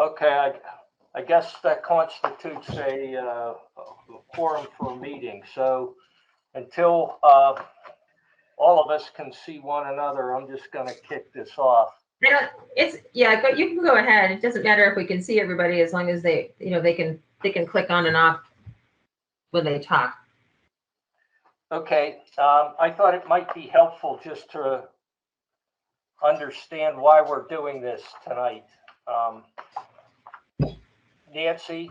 Okay, I guess that constitutes a quorum for a meeting. So until all of us can see one another, I'm just going to kick this off. Yeah, you can go ahead. It doesn't matter if we can see everybody as long as they can click on and off when they talk. Okay, I thought it might be helpful just to understand why we're doing this tonight. Nancy?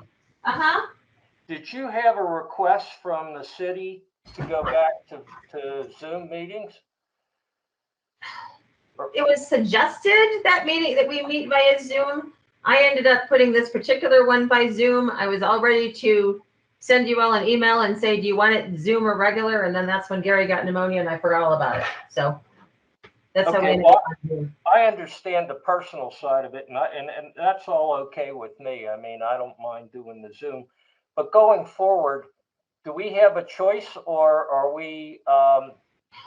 Did you have a request from the city to go back to Zoom meetings? It was suggested that we meet via Zoom. I ended up putting this particular one by Zoom. I was all ready to send you all an email and say, do you want it Zoom or regular? And then that's when Gary got pneumonia and I forgot all about it. So that's how we ended up on Zoom. I understand the personal side of it, and that's all okay with me. I mean, I don't mind doing the Zoom. But going forward, do we have a choice, or are we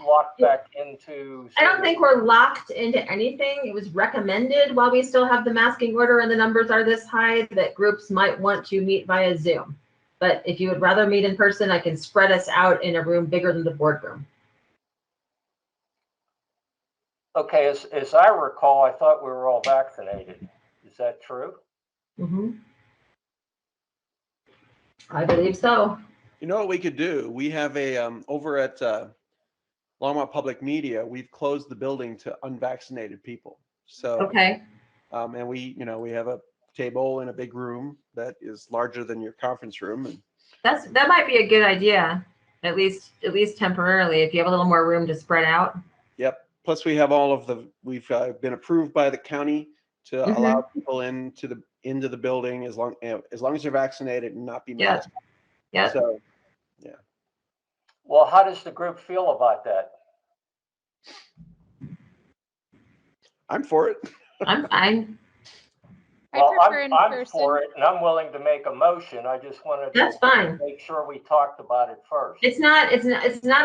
locked back into Zoom? I don't think we're locked into anything. It was recommended while we still have the masking order and the numbers are this high that groups might want to meet via Zoom. But if you would rather meet in person, I can spread us out in a room bigger than the boardroom. Okay, as I recall, I thought we were all vaccinated. Is that true? Mm-hmm. I believe so. You know what we could do? We have a over at Longmont Public Media. We've closed the building to unvaccinated people. So okay. And we have a table in a big room that is larger than your conference room, and that might be a good idea, at least temporarily, if you have a little more room to spread out. Yep. Plus, we have we've been approved by the county to allow people into the building as long as they're vaccinated and not be masked. Yeah. So, yeah. Well, how does the group feel about that? I'm for it. I'm fine. Well, I'm for it, and I'm willing to make a motion. I just wanted to make sure we talked about it first. It's not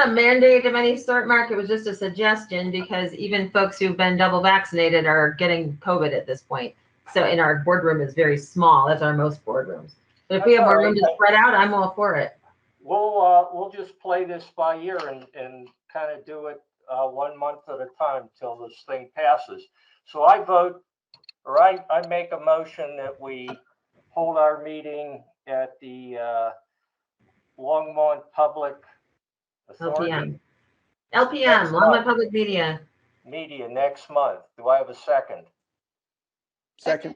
a mandate of any sort, Mark. It was just a suggestion because even folks who've been double vaccinated are getting COVID at this point. So, and our boardroom is very small. That's our most boardrooms. But if we have more room to spread out, I'm all for it. We'll just play this by ear and kind of do it 1 month at a time till this thing passes. So I vote. I make a motion that we hold our meeting at the Longmont Public Authority. LPM, Longmont Public Media next month. Do I have a second? Second.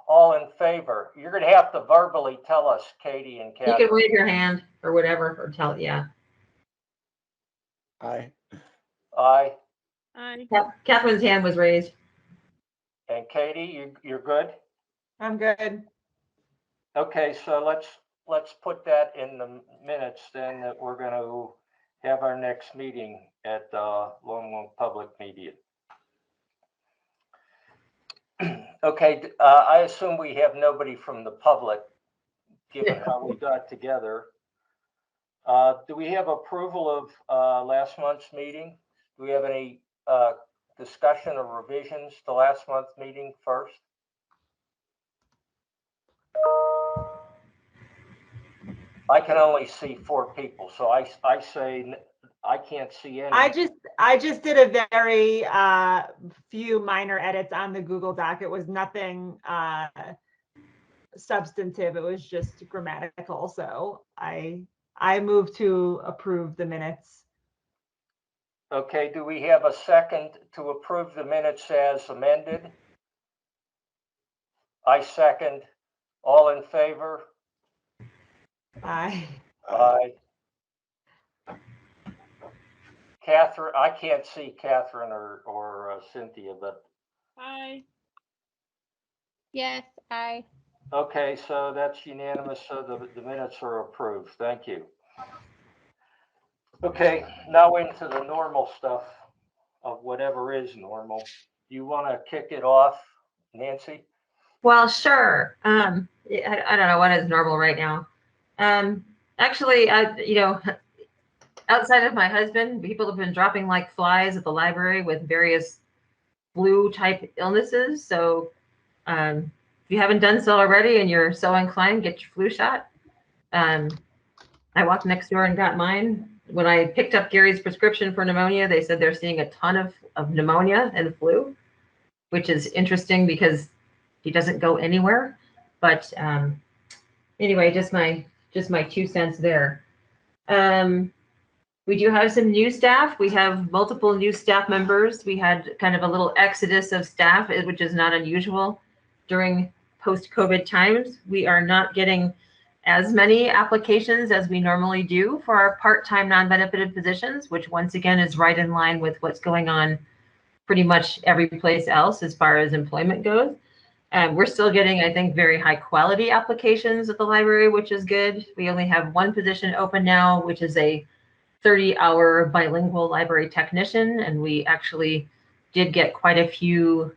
All in favor? You're going to have to verbally tell us, Katie and Catherine. You can wave your hand or whatever, or tell, yeah. Aye. Catherine's hand was raised. And Katie, you're good? I'm good. Okay, so let's put that in the minutes then, that we're going to have our next meeting at Longmont Public Media. Okay, I assume we have nobody from the public, given how we got together. Do we have approval of last month's meeting? Do we have any discussion or revisions to last month's meeting first? I can only see 4 people, so I say I can't see any. I just did a very few minor edits on the Google Doc. It was nothing substantive. It was just grammatical. So I move to approve the minutes. Okay, do we have a second to approve the minutes as amended? I second. All in favor? Aye. Aye. Catherine, I can't see Catherine or Cynthia, but. Aye. Yes, aye. Okay, so that's unanimous. So the minutes are approved. Thank you. Okay, now into the normal stuff of whatever is normal. Do you want to kick it off, Nancy? Well, sure. I don't know what is normal right now. Actually, outside of my husband, people have been dropping like flies at the library with various flu type illnesses. So If you haven't done so already and you're so inclined, get your flu shot. I walked next door and got mine. When I picked up Gary's prescription for pneumonia, they said they're seeing a ton of pneumonia and flu, which is interesting because he doesn't go anywhere. But anyway, just my 2 cents there. We do have some new staff. We have multiple new staff members. We had kind of a little exodus of staff, which is not unusual during post-COVID times. We are not getting as many applications as we normally do for our part-time non-benefited positions, which once again is right in line with what's going on pretty much every place else as far as employment goes. We're still getting, I think, very high quality applications at the library, which is good. We only have one position open now, which is a 30-hour bilingual library technician, and we actually did get quite a few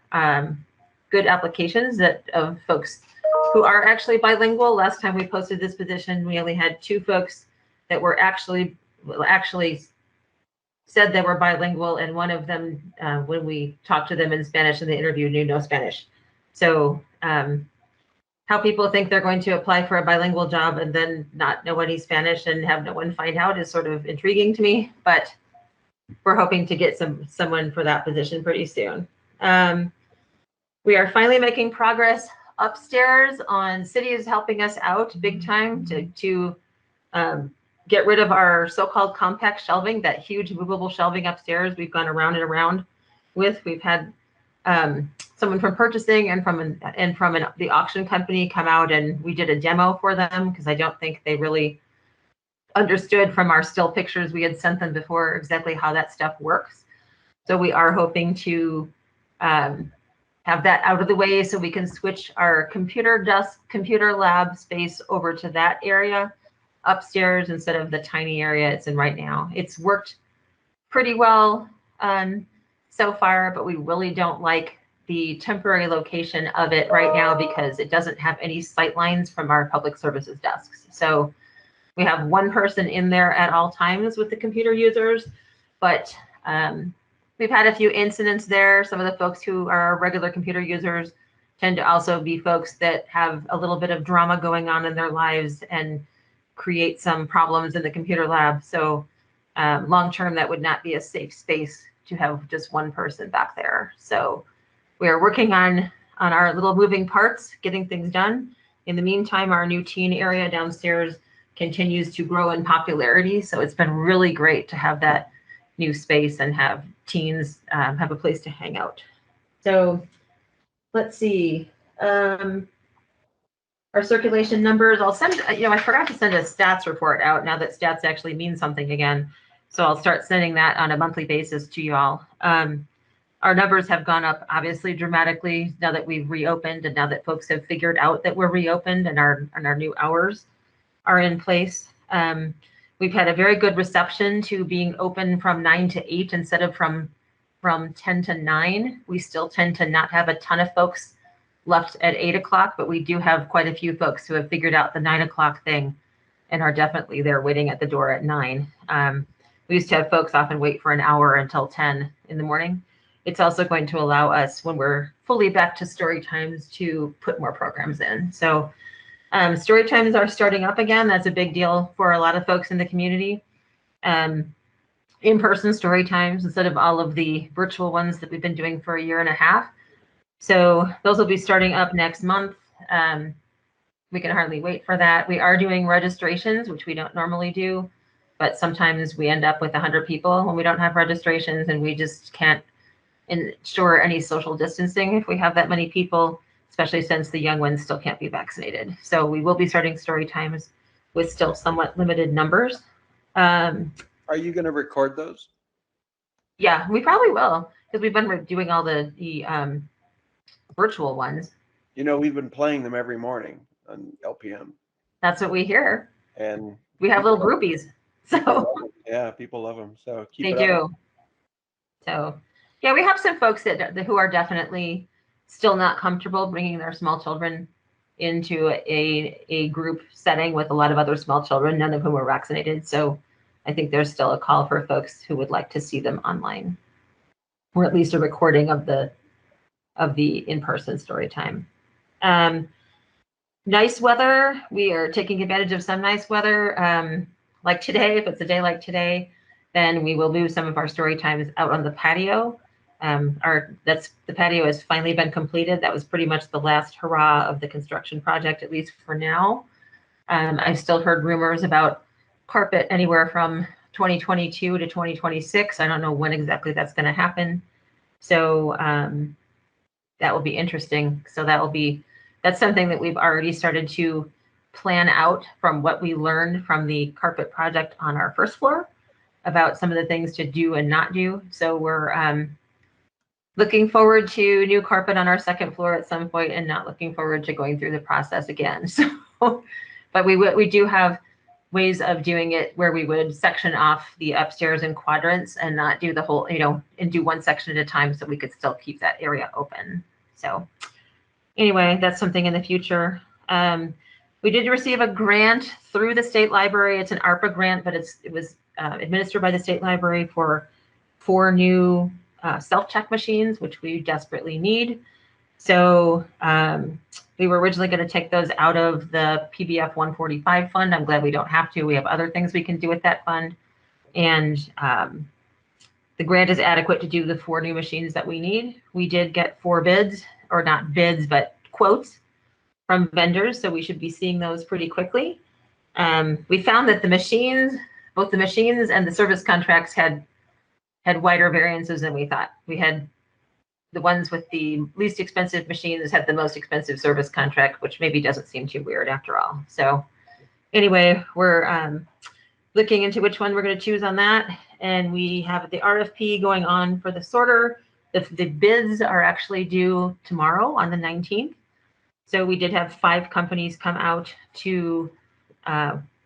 good applications of folks who are actually bilingual. Last time we posted this position, we only had 2 folks that were actually said they were bilingual, and one of them, when we talked to them in Spanish in the interview, knew no Spanish. So how people think they're going to apply for a bilingual job and then not know any Spanish and have no one find out is sort of intriguing to me, but we're hoping to get someone for that position pretty soon. We are finally making progress upstairs on City is helping us out big time to get rid of our so-called compact shelving, that huge movable shelving upstairs we've gone around and around with. We've had someone from purchasing and from the auction company come out, and we did a demo for them because I don't think they really understood from our still pictures we had sent them before exactly how that stuff works. So we are hoping to have that out of the way so we can switch our computer lab space over to that area upstairs instead of the tiny area it's in right now. It's worked pretty well so far, but we really don't like the temporary location of it right now because it doesn't have any sight lines from our public services desks. So we have one person in there at all times with the computer users, but we've had a few incidents there. Some of the folks who are regular computer users tend to also be folks that have a little bit of drama going on in their lives and create some problems in the computer lab. So long-term, that would not be a safe space to have just one person back there. So we are working on our little moving parts, getting things done. In the meantime, our new teen area downstairs continues to grow in popularity. So it's been really great to have that new space and have teens have a place to hang out. So let's see. Our circulation numbers, I'll send, I forgot to send a stats report out now that stats actually mean something again. So I'll start sending that on a monthly basis to you all. Our numbers have gone up obviously dramatically now that we've reopened and now that folks have figured out that we're reopened and our new hours are in place. We've had a very good reception to being open from 9 to 8 instead of from 10 to 9. We still tend to not have a ton of folks left at 8 o'clock, but we do have quite a few folks who have figured out the 9 o'clock thing and are definitely there waiting at the door at 9. We used to have folks often wait for an hour until 10 in the morning. It's also going to allow us, when we're fully back to story times, to put more programs in. So story times are starting up again. That's a big deal for a lot of folks in the community. In-person story times instead of all of the virtual ones that we've been doing for a year and a half. So those will be starting up next month. We can hardly wait for that. We are doing registrations, which we don't normally do, but sometimes we end up with 100 people when we don't have registrations, and we just can't ensure any social distancing if we have that many people, especially since the young ones still can't be vaccinated. So we will be starting story times with still somewhat limited numbers. Are you going to record those? Yeah, we probably will, because we've been doing all the virtual ones. We've been playing them every morning on LPM. That's what we hear. And we have little groupies. So yeah, people love them. So keep they it do. up. So yeah, we have some folks who are definitely still not comfortable bringing their small children into a group setting with a lot of other small children, none of whom are vaccinated. So I think there's still a call for folks who would like to see them online, or at least a recording of the in-person story time. Nice weather. We are taking advantage of some nice weather. Like today, if it's a day like today, then we will move some of our story times out on the patio. The patio has finally been completed. That was pretty much the last hurrah of the construction project, at least for now. I've still heard rumors about carpet anywhere from 2022 to 2026. I don't know when exactly that's going to happen. So that will be interesting. So that's something that we've already started to plan out from what we learned from the carpet project on our first floor about some of the things to do and not do. So we're looking forward to new carpet on our second floor at some point, and not looking forward to going through the process again. So, but we do have ways of doing it where we would section off the upstairs in quadrants and not do the whole, and do one section at a time so we could still keep that area open. So anyway, that's something in the future. We did receive a grant through the state library. It's an ARPA grant, but it was administered by the state library for 4 new self-check machines, which we desperately need. So we were originally going to take those out of the PBF 145 fund. I'm glad we don't have to. We have other things we can do with that fund. And the grant is adequate to do the 4 new machines that we need. We did get 4 bids, or not bids, but quotes from vendors. So we should be seeing those pretty quickly. We found that both the machines and the service contracts had wider variances than we thought. We had the ones with the least expensive machines had the most expensive service contract, which maybe doesn't seem too weird after all. So anyway, we're looking into which one we're going to choose on that. And we have the RFP going on for the sorter. The bids are actually due tomorrow on the 19th. So we did have 5 companies come out to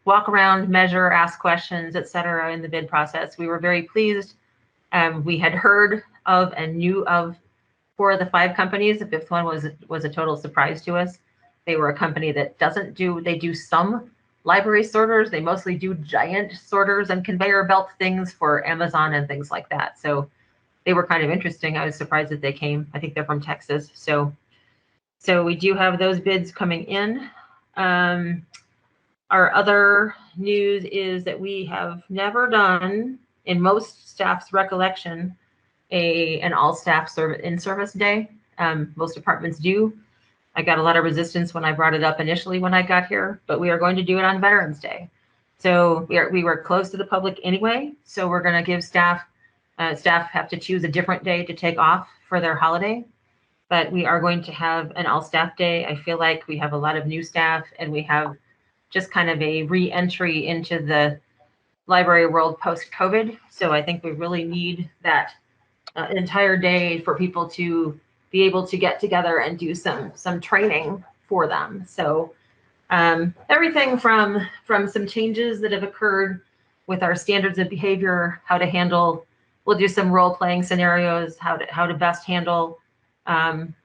walk around, measure, ask questions, et cetera, in the bid process. We were very pleased. We had heard of and knew of 4 of the 5 companies. The 5th one was a total surprise to us. They were a company that they do some library sorters. They mostly do giant sorters and conveyor belt things for Amazon and things like that. So they were kind of interesting. I was surprised that they came. I think they're from Texas. So we do have those bids coming in. Our other news is that we have never done, in most staff's recollection, an all-staff in-service day. Most departments do. I got a lot of resistance when I brought it up initially when I got here, but we are going to do it on Veterans Day. So we were closed to the public anyway, so we're going to give staff have to choose a different day to take off for their holiday. But we are going to have an all-staff day. I feel like we have a lot of new staff, and we have just kind of a re-entry into the library world post-COVID. So I think we really need that entire day for people to be able to get together and do some training for them. So everything from some changes that have occurred with our standards of behavior, how to handle, we'll do some role-playing scenarios, how to best handle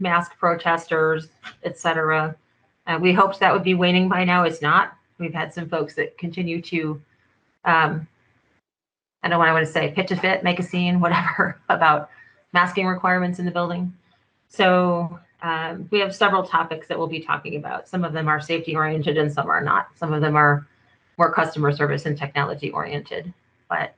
masked protesters, etc. We hoped that would be waning by now. It's not. We've had some folks that continue to, I don't know what I want to say, pitch a fit, make a scene, whatever, about masking requirements in the building. So we have several topics that we'll be talking about. Some of them are safety oriented and some are not. Some of them are more customer service and technology oriented. But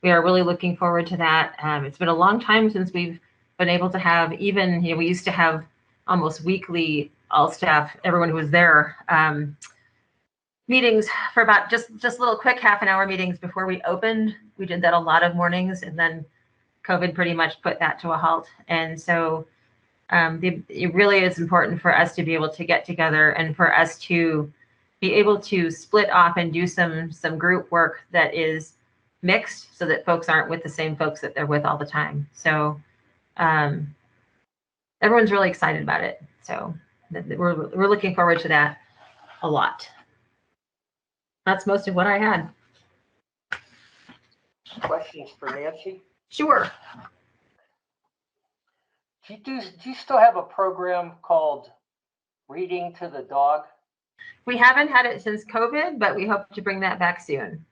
we are really looking forward to that. It's been a long time since we've been able to have even, we used to have almost weekly all staff, everyone who was there, meetings for about just little quick half-an-hour meetings before we opened. We did that a lot of mornings, and then COVID pretty much put that to a halt. And so it really is important for us to be able to get together and for us to be able to split off and do some group work that is mixed so that folks aren't with the same folks that they're with all the time. So everyone's really excited about it. So we're looking forward to that a lot. That's most of what I had. Questions for Nancy? Sure. Do you still have a program called Reading to the Dog? We haven't had it since COVID, but we hope to bring that back soon.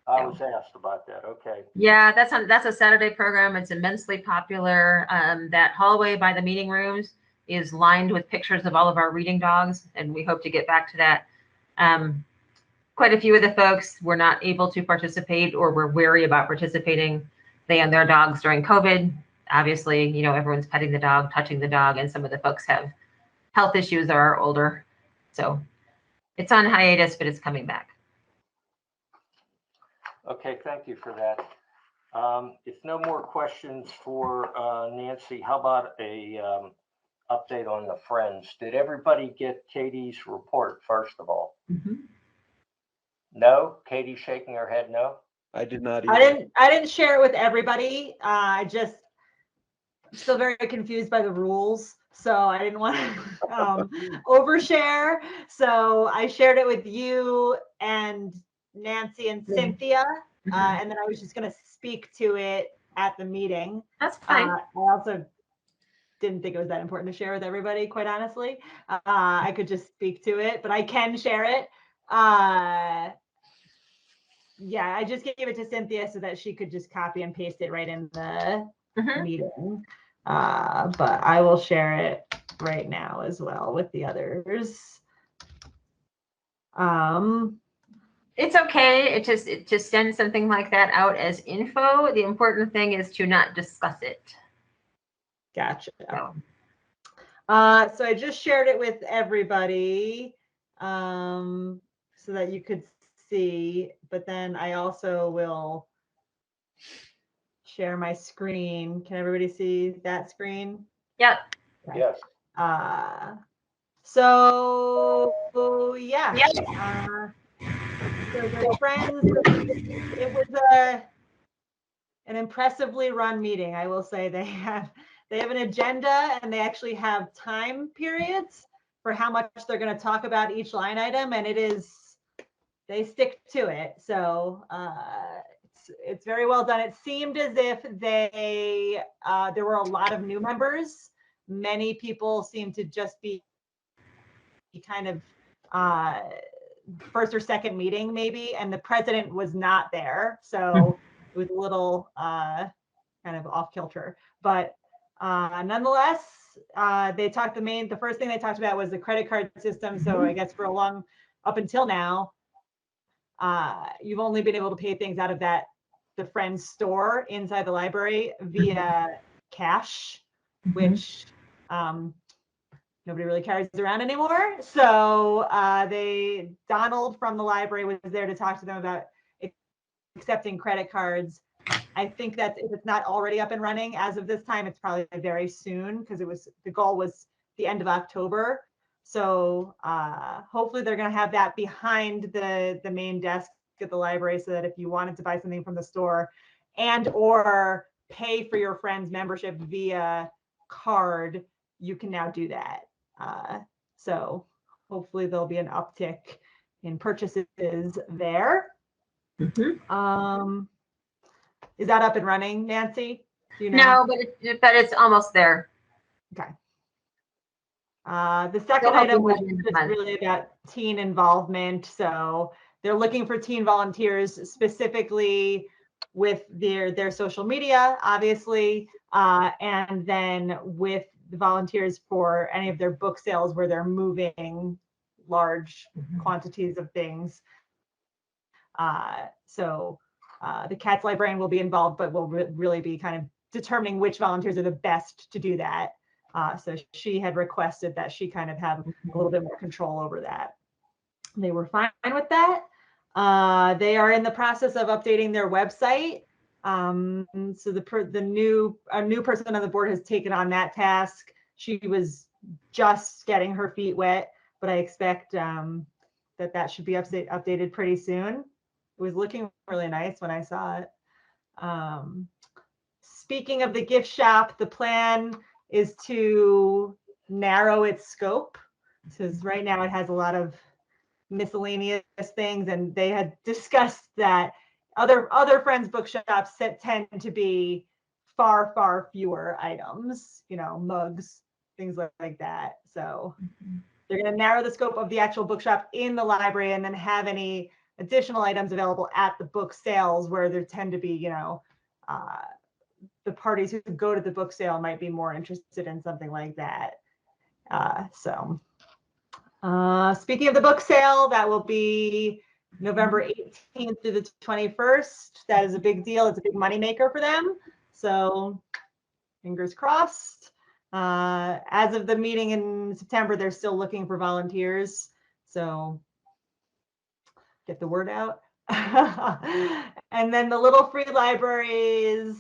I was asked about that. Okay. Yeah, that's a Saturday program. It's immensely popular. That hallway by the meeting rooms, is lined with pictures of all of our reading dogs, and we hope to get back to that. Quite a few of the folks were not able to participate or were wary about participating, they and their dogs during COVID. Obviously, you know, everyone's petting the dog, touching the dog, and some of the folks have health issues or are older. So it's on hiatus, but it's coming back. Okay, thank you for that. If no more questions for Nancy, how about a update on the Friends? Did everybody get Katie's report, first of all? No? Katie shaking her head no? I did not either. I didn't share it with everybody. I'm still very confused by the rules. So I didn't want to overshare. So I shared it with you and Nancy and Cynthia. And then I was just going to speak to it at the meeting. That's fine. I also didn't think it was that important to share with everybody, quite honestly. I could just speak to it, but I can share it. Yeah, I just gave it to Cynthia so that she could just copy and paste it right in the meeting. But I will share it right now as well with the others. It's okay. It just send something like that out as info. The important thing is to not discuss it. Gotcha. So. So I just shared it with everybody so that you could see, but then I also will share my screen. Can everybody see that screen? Yep. Okay. Yes. So yeah. So the Friends, it was an impressively run meeting. I will say they have an agenda and they actually have time periods for how much they're going to talk about each line item, and they stick to it. So it's very well done. It seemed as if there were a lot of new members. Many people seem to just be kind of first or second meeting maybe, and the president was not there. So it was a little kind of off kilter, but nonetheless, the first thing they talked about was the credit card system. So I guess up until now, you've only been able to pay things out of the Friends store inside the library via cash, which nobody really carries around anymore. So Donald from the library was there to talk to them about accepting credit cards. I think that if it's not already up and running as of this time, it's probably very soon, because the goal was the end of October. So hopefully they're going to have that behind the main desk at the library, so that if you wanted to buy something from the store and or pay for your Friends membership via card, you can now do that. So hopefully there'll be an uptick in purchases there. Is that up and running, Nancy? Do you know? No, but it's almost there. Okay. The second item was just really about teen involvement. So they're looking for teen volunteers specifically with their social media, obviously, and then with the volunteers for any of their book sales where they're moving large quantities of things. So the CATS librarian will be involved, but will really be kind of determining which volunteers are the best to do that. So she had requested that she kind of have a little bit more control over that. They were fine with that. They are in the process of updating their website. So a new person on the board has taken on that task. She was just getting her feet wet, but I expect that should be updated pretty soon. It was looking really nice when I saw it. Speaking of the gift shop, the plan is to narrow its scope, because right now it has a lot of miscellaneous things, and they had discussed that other Friends bookshops tend to be far fewer items, mugs, things like that. So they're going to narrow the scope of the actual bookshop in the library, and then have any additional items available at the book sales, where there tend to be, the parties who go to the book sale might be more interested in something like that. Speaking of the book sale, that will be November 18th through the 21st. That is a big deal. It's a big moneymaker for them. So fingers crossed. As of the meeting in September, they're still looking for volunteers. So get the word out. And then the little free libraries,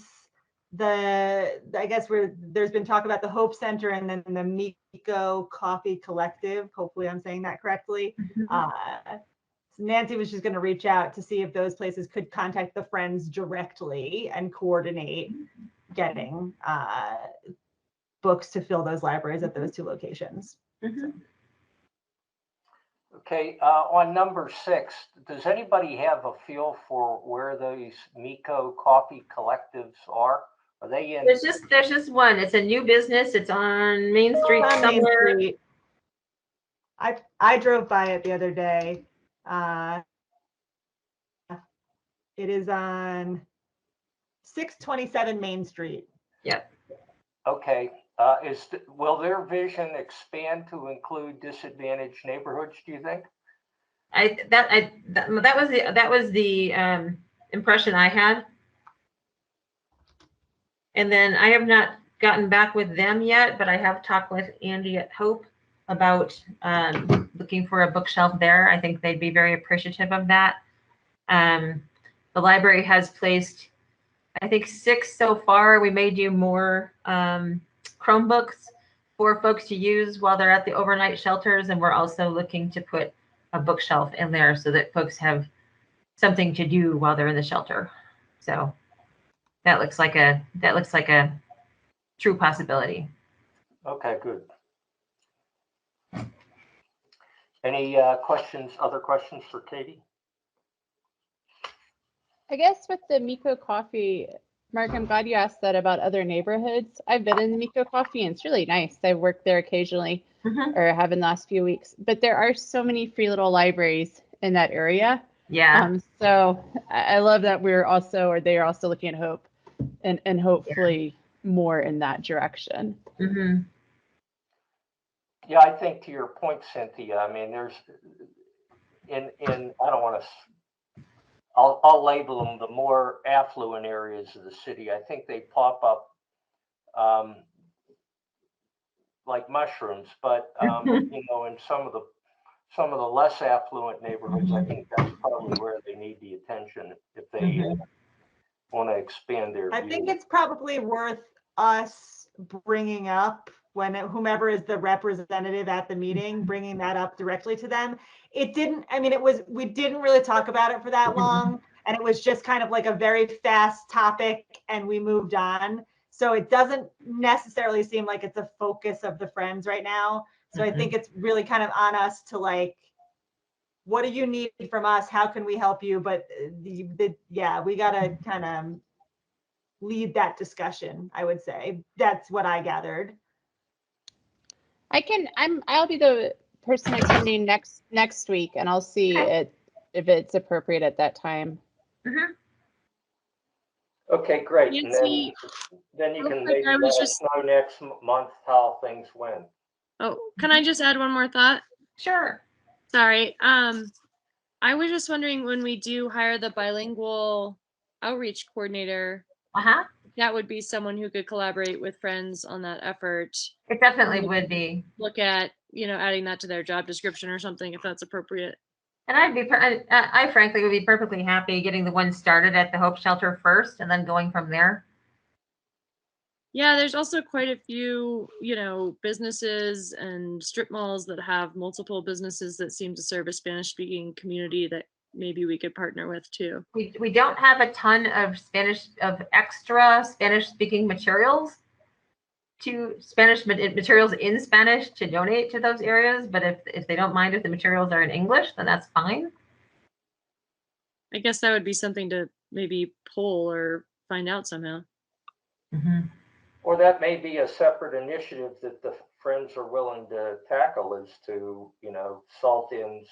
I guess there's been talk about the Hope Center and then the Miko Coffee Collective. Hopefully I'm saying that correctly. So Nancy was just going to reach out to see if those places could contact the friends directly and coordinate getting books to fill those libraries at those two locations. Okay, on number 6, does anybody have a feel for where these Miko coffee collectives are? Are they in? There's just one. It's a new business. It's on Main Street On Main somewhere. Street. I drove by it the other day. It is on 627 Main Street. Yep. Okay, will their vision expand to include disadvantaged neighborhoods, do you think? That was the impression I had. And then I have not gotten back with them yet, but I have talked with Andy at Hope about looking for a bookshelf there. I think they'd be very appreciative of that. The library has placed, I think, 6 so far. We may do more Chromebooks for folks to use while they're at the overnight shelters. And we're also looking to put a bookshelf in there so that folks have something to do while they're in the shelter. So that looks like a true possibility. Okay, good. Any questions, other questions for Katie? I guess with the Miko Coffee, Mark, I'm glad you asked that about other neighborhoods. I've been in the Miko Coffee and it's really nice. I've worked there occasionally or have in the last few weeks, but there are so many free little libraries in that area. Yeah. So I love that they are also looking at Hope and hopefully more in that direction. Yeah, I think to your point, Cynthia, I mean, there's I don't want to, I'll label them the more affluent areas of the city. I think they pop up like mushrooms, but you know, in some of the less affluent neighborhoods, I think that's probably where they need the attention if they want to expand their I view. think it's probably worth us bringing up whomever is the representative at the meeting, bringing that up directly to them. We didn't really talk about it for that long, and it was just kind of like a very fast topic and we moved on. So it doesn't necessarily seem like it's a focus of the friends right now. So I think it's really kind of on us to like, what do you need from us? How can we help you? But we gotta kind of lead that discussion, I would say. That's what I gathered. I'll be the person attending next week and I'll see if it's appropriate at that time. Okay, great. Nancy, and then you can quick, maybe I let was us know next month how things went. Oh, can I just add one more thought? Sure. Sorry. I was just wondering, when we do hire the bilingual outreach coordinator, that would be someone who could collaborate with friends on that effort. It definitely would be. Look at, adding that to their job description or something, if that's appropriate. And I frankly would be perfectly happy getting the one started at the Hope Shelter first and then going from there. Yeah, there's also quite a few, businesses and strip malls that have multiple businesses that seem to serve a Spanish-speaking community that maybe we could partner with too. We don't have a ton of extra Spanish-speaking materials materials in Spanish to donate to those areas. But if they don't mind if the materials are in English, then that's fine. I guess that would be something to maybe pull or find out somehow. Or that may be a separate initiative that the friends are willing to tackle, is to, salt in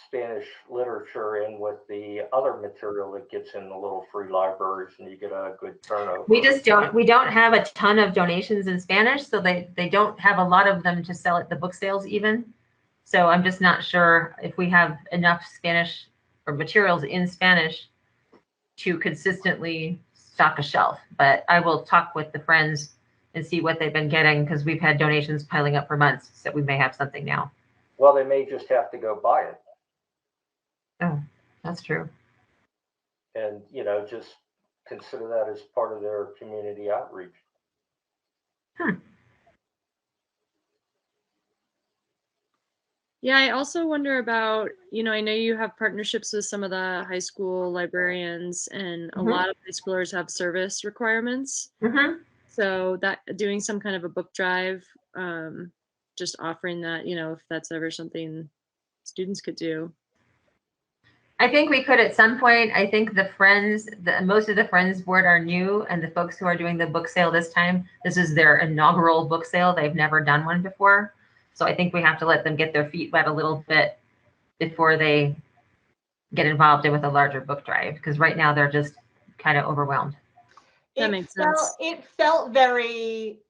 Spanish literature in with the other material that gets in the little free libraries, and you get a good turnover. We don't have a ton of donations in Spanish, so they don't have a lot of them to sell at the book sales even. So I'm just not sure if we have enough Spanish or materials in Spanish to consistently stock a shelf. But I will talk with the friends and see what they've been getting, because we've had donations piling up for months, so we may have something now. Well, they may just have to go buy it. Oh, that's true. And, just consider that as part of their community outreach. Yeah, I also wonder about, I know you have partnerships with some of the high school librarians, and a lot of high schoolers have service requirements. So that doing some kind of a book drive, just offering that, if that's ever something students could do. I think we could at some point. I think most of the Friends board are new, and the folks who are doing the book sale this time, this is their inaugural book sale. They've never done one before. So I think we have to let them get their feet wet a little bit before they get involved with a larger book drive, because right now they're just kind of overwhelmed. That makes sense. It felt very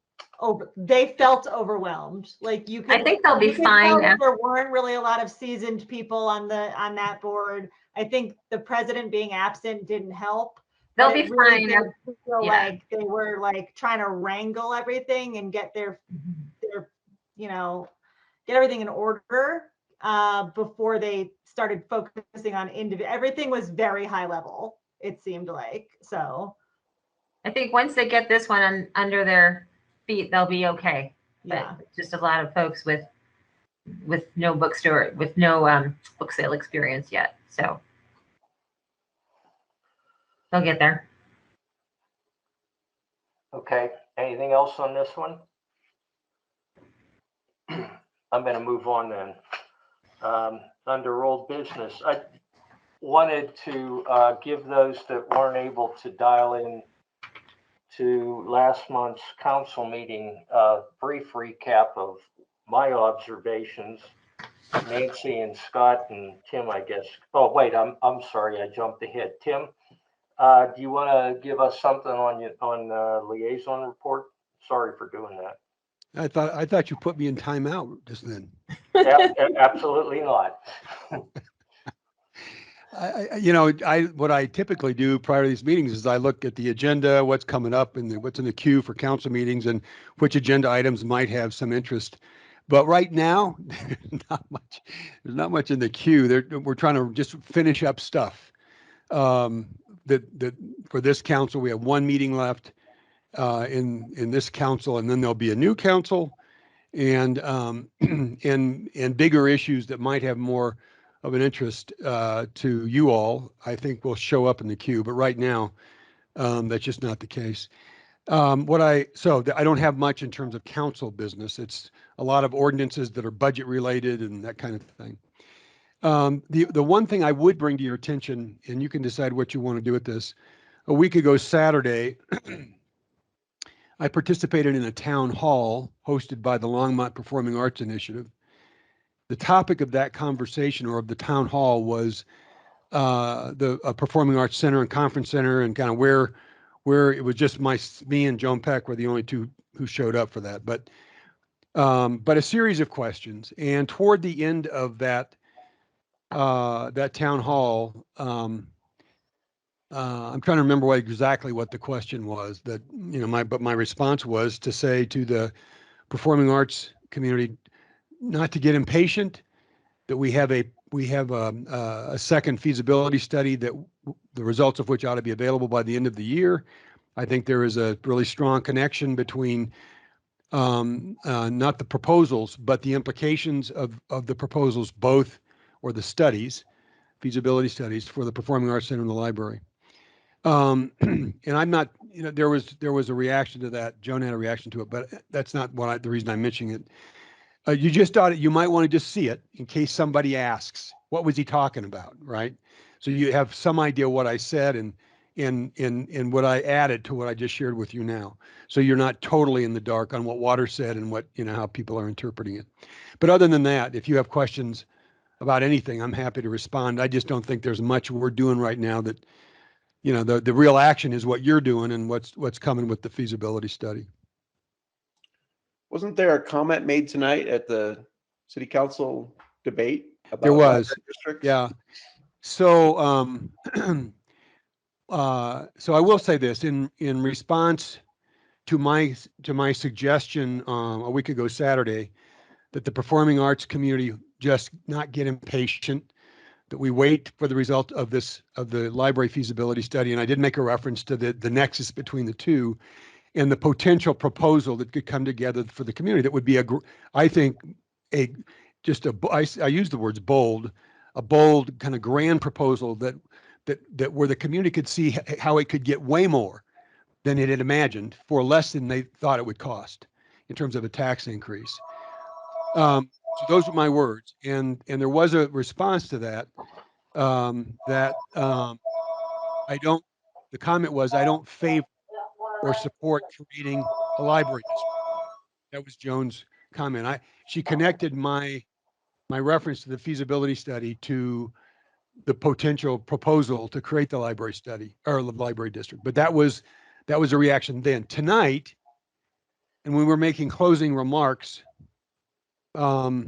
they felt overwhelmed. Like you could, I think they'll be fine. There weren't really a lot of seasoned people on that board. I think the president being absent didn't help. They'll be fine. Feel like they were like trying to wrangle everything and get their get everything in order before they started focusing on individual. Everything was very high level, it seemed like. So I think once they get this one under their feet, they'll be okay. Yeah. But just a lot of folks with no bookstore, with no book sale experience yet. So they'll get there. Okay. Anything else on this one? I'm going to move on then. Under old business, I wanted to give those that weren't able to dial in to last month's council meeting a brief recap of my observations. Nancy and Scott and Tim, I guess. Oh, wait, I'm sorry, I jumped ahead. Tim, do you want to give us something on liaison report? Sorry for doing that. I thought you put me in timeout just then. Absolutely not. What I typically do prior to these meetings is I look at the agenda, what's coming up, and what's in the queue for council meetings, and which agenda items might have some interest. But right now, there's not much in the queue. We're trying to just finish up stuff. That for this council, we have one meeting left in this council, and then there'll be a new council, and bigger issues that might have more of an interest to you all, I think will show up in the queue. But right now, that's just not the case. I don't have much in terms of council business. It's a lot of ordinances that are budget related and that kind of thing. The one thing I would bring to your attention, and you can decide what you want to do with this, a week ago Saturday, I participated in a town hall hosted by the Longmont Performing Arts Initiative. The topic of that conversation, or of the town hall, was the Performing Arts Center and Conference Center, and kind of where it was just me and Joan Peck were the only two who showed up for that. But a series of questions, and toward the end of that town hall, I'm trying to remember exactly what the question was. But my response was to say to the performing arts community not to get impatient, that we have a second feasibility study that the results of which ought to be available by the end of the year. I think there is a really strong connection between not the proposals, but the implications of the proposals, both, or the studies, feasibility studies for the Performing Arts Center and the library. And I'm not, there was a reaction to that. Joan had a reaction to it, but that's not the reason I'm mentioning it. You just thought you might want to just see it in case somebody asks, what was he talking about, right? So you have some idea what I said and what I added to what I just shared with you now. So you're not totally in the dark on what Water said and what, how people are interpreting it. But other than that, if you have questions about anything, I'm happy to respond. I just don't think there's much we're doing right now that, you know, the real action is what you're doing and what's coming with the feasibility study. Wasn't there a comment made tonight at the city council debate about There was, library districts? yeah. So, so I will say this in response to my suggestion a week ago Saturday, that the performing arts community just not get impatient, that we wait for the result of the library feasibility study. And I did make a reference to the nexus between the two and the potential proposal that could come together for the community. That would be I think I use the words bold, a bold kind of grand proposal that where the community could see how it could get way more than it had imagined for less than they thought it would cost in terms of a tax increase. So those were my words, and there was a response to that. The comment was, I don't favor or support creating a library district. That was Joan's comment. She connected my reference to the feasibility study to the potential proposal to create the library study or the library district. But that was a reaction then. Tonight, and when we were making closing remarks, we all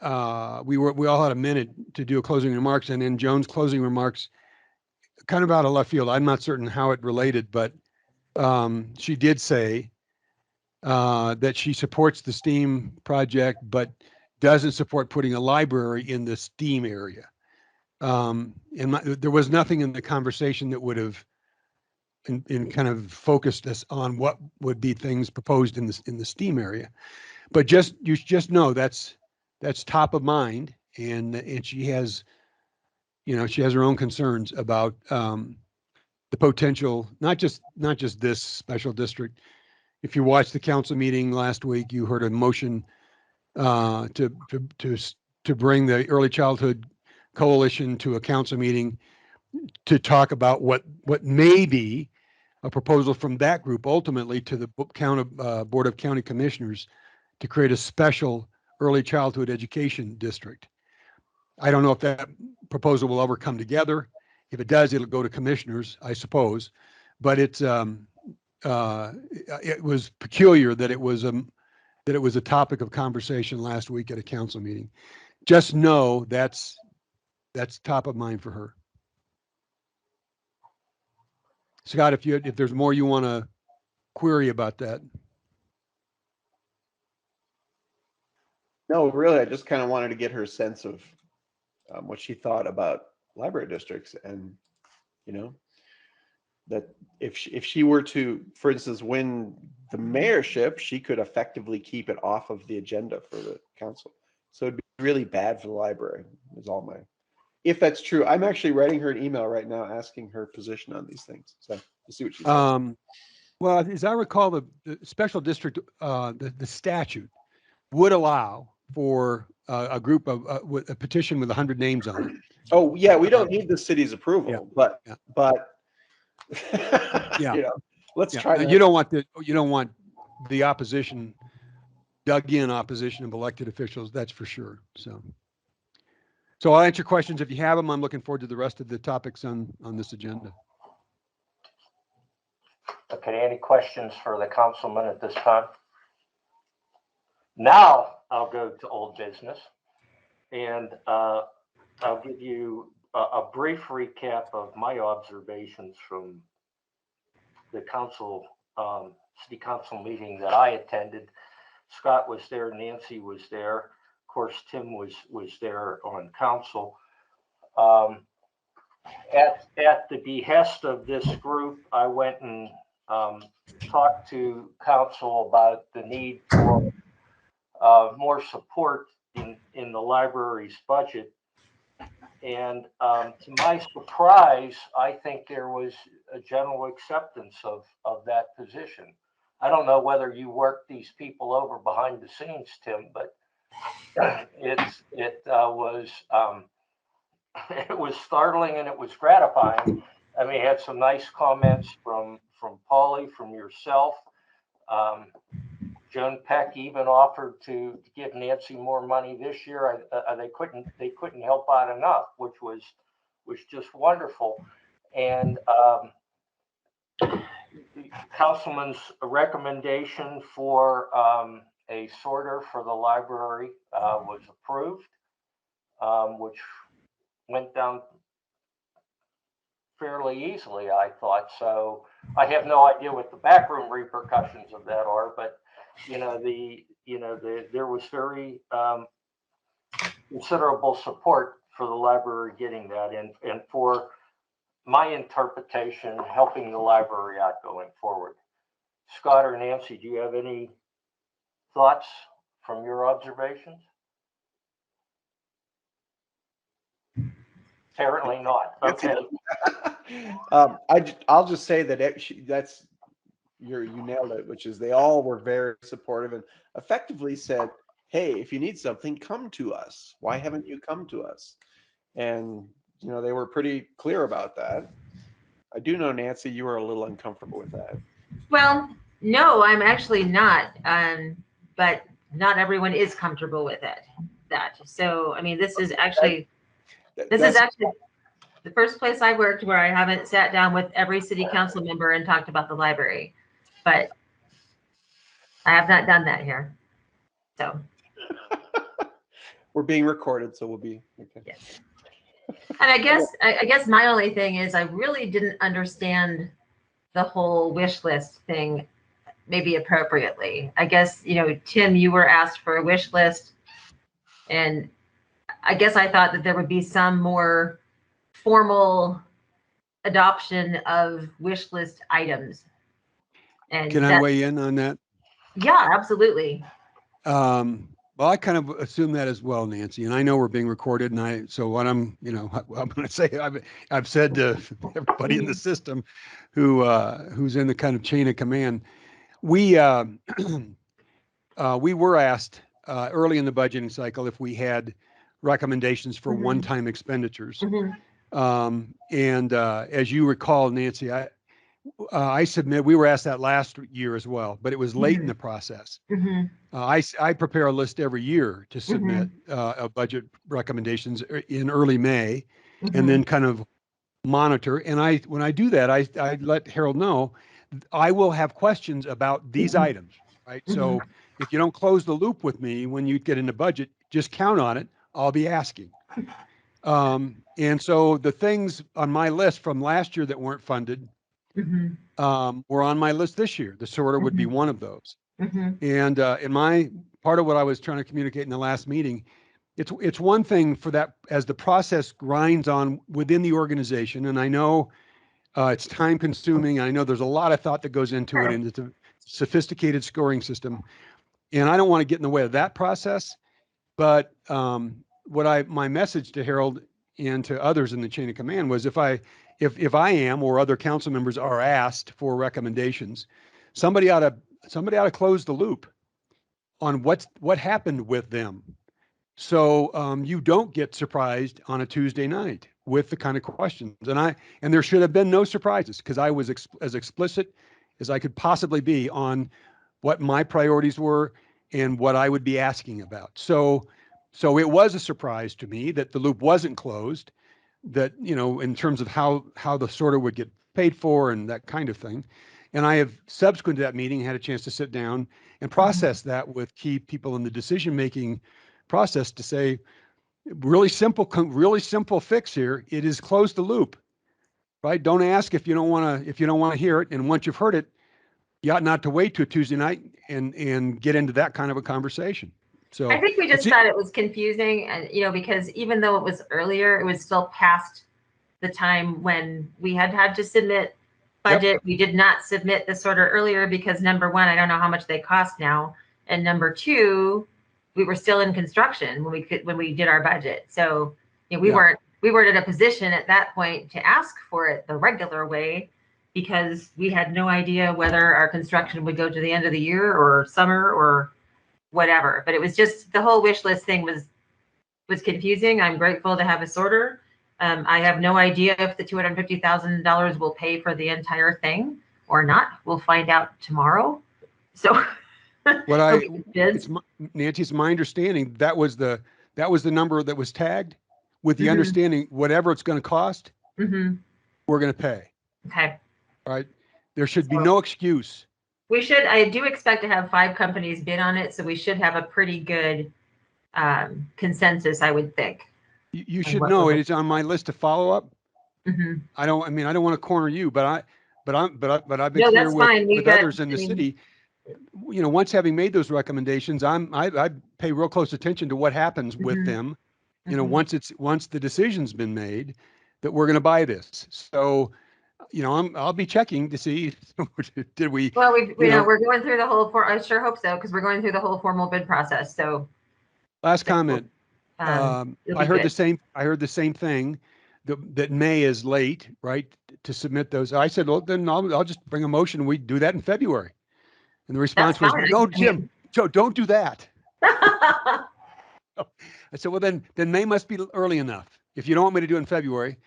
had a minute to do a closing remarks, and in Joan's closing remarks, kind of out of left field, I'm not certain how it related, but she did say that she supports the STEAM project, but doesn't support putting a library in the STEAM area. And there was nothing in the conversation that would have in kind of focused us on what would be things proposed in the STEAM area. But you just know that's top of mind, and she has, you know, she has her own concerns about the potential, not just this special district. If you watched the council meeting last week, you heard a motion to bring the Early Childhood Coalition to a council meeting to talk about what may be a proposal from that group ultimately to the Board of County Commissioners to create a special early childhood education district. I don't know if that proposal will ever come together. If it does, it'll go to commissioners, I suppose. But it was peculiar that it was a topic of conversation last week at a council meeting. Just know that's top of mind for her. Scott, if there's more you want to query about that. No, really, I just kind of wanted to get her sense of what she thought about library districts, and you know, that if she were to, for instance, win the mayorship, she could effectively keep it off of the agenda for the council. So it'd be really bad for the library. Is all my. If that's true, I'm actually writing her an email right now asking her position on these things. So we'll see what she says. Well, as I recall, the special district, the statute would allow for a group of a petition with 100 names on it. Oh yeah, we don't need the city's approval, Yeah, but yeah, you know, let's try. You don't want the opposition, dug in opposition of elected officials. That's for sure. So I'll answer questions if you have them. I'm looking forward to the rest of the topics on this agenda. Okay, any questions for the councilman at this time? Now I'll go to old business, and I'll give you a brief recap of my observations from the council, city council meeting that I attended. Scott was there, Nancy was there, of course Tim was there on council. At the behest of this group, I went and talked to council about the need for more support in the library's budget. And to my surprise, I think there was a general acceptance of that position. I don't know whether you worked these people over behind the scenes, Tim, but it was startling and it was gratifying. I mean, I had some nice comments from Paulie, from yourself, Joan Peck even offered to give Nancy more money this year. They couldn't help out enough, which was just wonderful. And Councilman's recommendation for a sorter for the library was approved, which went down fairly easily, I thought. So I have no idea what the backroom repercussions of that are, but there was very considerable support for the library getting that, and for my interpretation, helping the library out going forward. Scott or Nancy, do you have any thoughts from your observations? Apparently not. Okay. I'll just say that you nailed it, which is they all were very supportive and effectively said, hey, if you need something, come to us. Why haven't you come to us? And they were pretty clear about that. I do know, Nancy, you were a little uncomfortable with that. Well, no, I'm actually not. But not everyone is comfortable with that. So, I mean, this is actually the first place I worked where I haven't sat down with every city council member and talked about the library. But I have not done that here. So we're being recorded, so we'll be okay. Yes. And I guess my only thing is I really didn't understand the whole wish list thing maybe appropriately. I guess, Tim, you were asked for a wish list, and I guess I thought that there would be some more formal adoption of wish list items. And Can I weigh in on that? Yeah, absolutely. Well, I kind of assume that as well, Nancy, and I know we're being recorded, and so what I'm going to say, I've said to everybody in the system who's in the kind of chain of command, we were asked early in the budgeting cycle if we had recommendations for one-time expenditures. And as you recall, Nancy, we were asked that last year as well, but it was late in the process. I prepare a list every year to submit a budget recommendations in early May, and then kind of monitor. And when I do that, I let Harold know I will have questions about these items, right? So if you don't close the loop with me when you get into budget, just count on it. I'll be asking. And so the things on my list from last year that weren't funded were on my list this year. The sorter would be one of those. And in my part of what I was trying to communicate in the last meeting, it's one thing for that as the process grinds on within the organization. And I know it's time consuming. I know there's a lot of thought that goes into it, and it's a sophisticated scoring system. And I don't want to get in the way of that process. But my message to Harold and to others in the chain of command was if I am or other council members are asked for recommendations, somebody ought to close the loop on what happened with them. So you don't get surprised on a Tuesday night with the kind of questions. And there should have been no surprises, because I was as explicit as I could possibly be on what my priorities were and what I would be asking about. So it was a surprise to me that the loop wasn't closed, that, in terms of how the sorter would get paid for and that kind of thing. And I have, subsequent to that meeting, had a chance to sit down and process that with key people in the decision-making process to say, really simple fix here. It is close the loop, right? Don't ask if you don't want to hear it. And once you've heard it, you ought not to wait till Tuesday night and get into that kind of a conversation. So I think we just thought it was confusing, and because even though it was earlier, it was still past the time when we had to submit budget. Yep. We did not submit the sorter earlier because, number one, I don't know how much they cost now, and number two, we were still in construction when we did our budget. So we weren't in a position at that point to ask for it the regular way, because we had no idea whether our construction would go to the end of the year or summer or whatever. But it was just, the whole wish list thing was confusing. I'm grateful to have a sorter. I have no idea if the $250,000 will pay for the entire thing or not. We'll find out tomorrow. So What Nobody bids. it's Nancy, it's my understanding that was the number that was tagged with the Mhm. understanding whatever it's going to cost, Mhm. we're going to pay. Okay. Right? There should be So- no excuse. I do expect to have 5 companies bid on it, so we should have a pretty good consensus, I would think. You And should what know we're it is on my list to follow up. Mhm. I don't want to corner you, but I've been No, clear that's fine. with others in the city. You know, once having made those recommendations, I pay real close attention to what happens with Mhm. them. You know, Mhm. once the decision's been made that we're going to buy this. So, you know, I'll be checking to see did we. Well, you know, we're going through the whole I sure hope so, because we're going through the whole formal bid process. So last comment. it'll I be heard good. the same thing that May is late, right, to submit those. I said, well, then I'll just bring a motion. We do that in February. And the response was, fine. no, I Jim, Joe, don't do that. I said, well, then May must be early enough. If you don't want me to do it in February,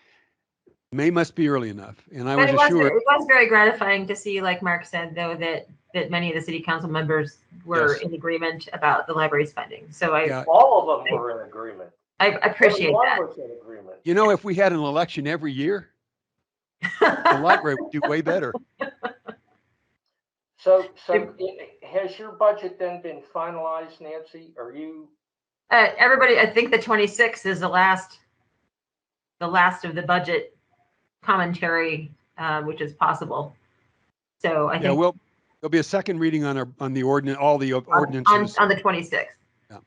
May must be early enough. And I But was assured. it was very gratifying to see, like Mark said, though, that many of the city council members were Yes. in agreement about the library's funding. So Yeah. All of them were in agreement. I appreciate Everyone that. was in agreement. You know, if we had an election every year, the library would do way better. So has your budget then been finalized, Nancy? Are you? Everybody, I think the 26th is the last of the budget commentary, which is possible. So I think There'll be a second reading on the ordinance, all the ordinances. on the 26th. Yeah.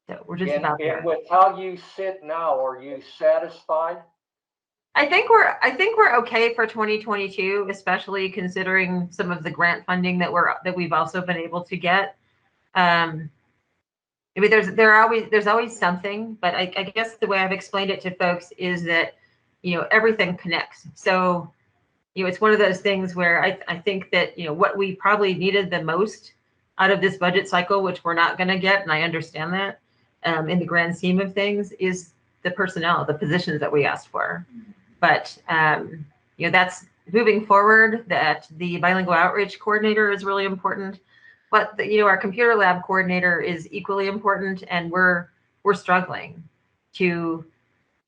So we're just about there. And with how you sit now, are you satisfied? I think we're okay for 2022, especially considering some of the grant funding that we've also been able to get. I mean, there's always something, but I guess the way I've explained it to folks is that, you know, everything connects. So, you know, it's one of those things where I think that, you know, what we probably needed the most out of this budget cycle, which we're not going to get, and I understand that, in the grand scheme of things, is the personnel, the positions that we asked for. But, you know, that's moving forward, that the bilingual outreach coordinator is really important. But, you know, our computer lab coordinator is equally important, and we're struggling to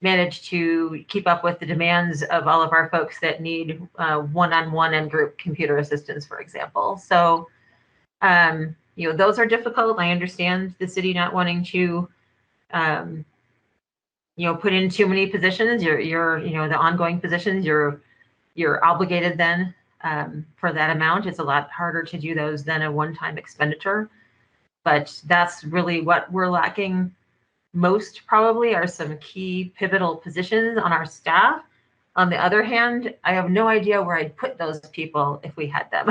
manage to keep up with the demands of all of our folks that need one-on-one and group computer assistance, for example. So, you know, those are difficult. I understand the city not wanting to, you know, put in too many positions. You're you know, the ongoing positions, you're obligated then for that amount. It's a lot harder to do those than a one-time expenditure. But that's really what we're lacking most, probably, are some key pivotal positions on our staff. On the other hand, I have no idea where I'd put those people if we had them.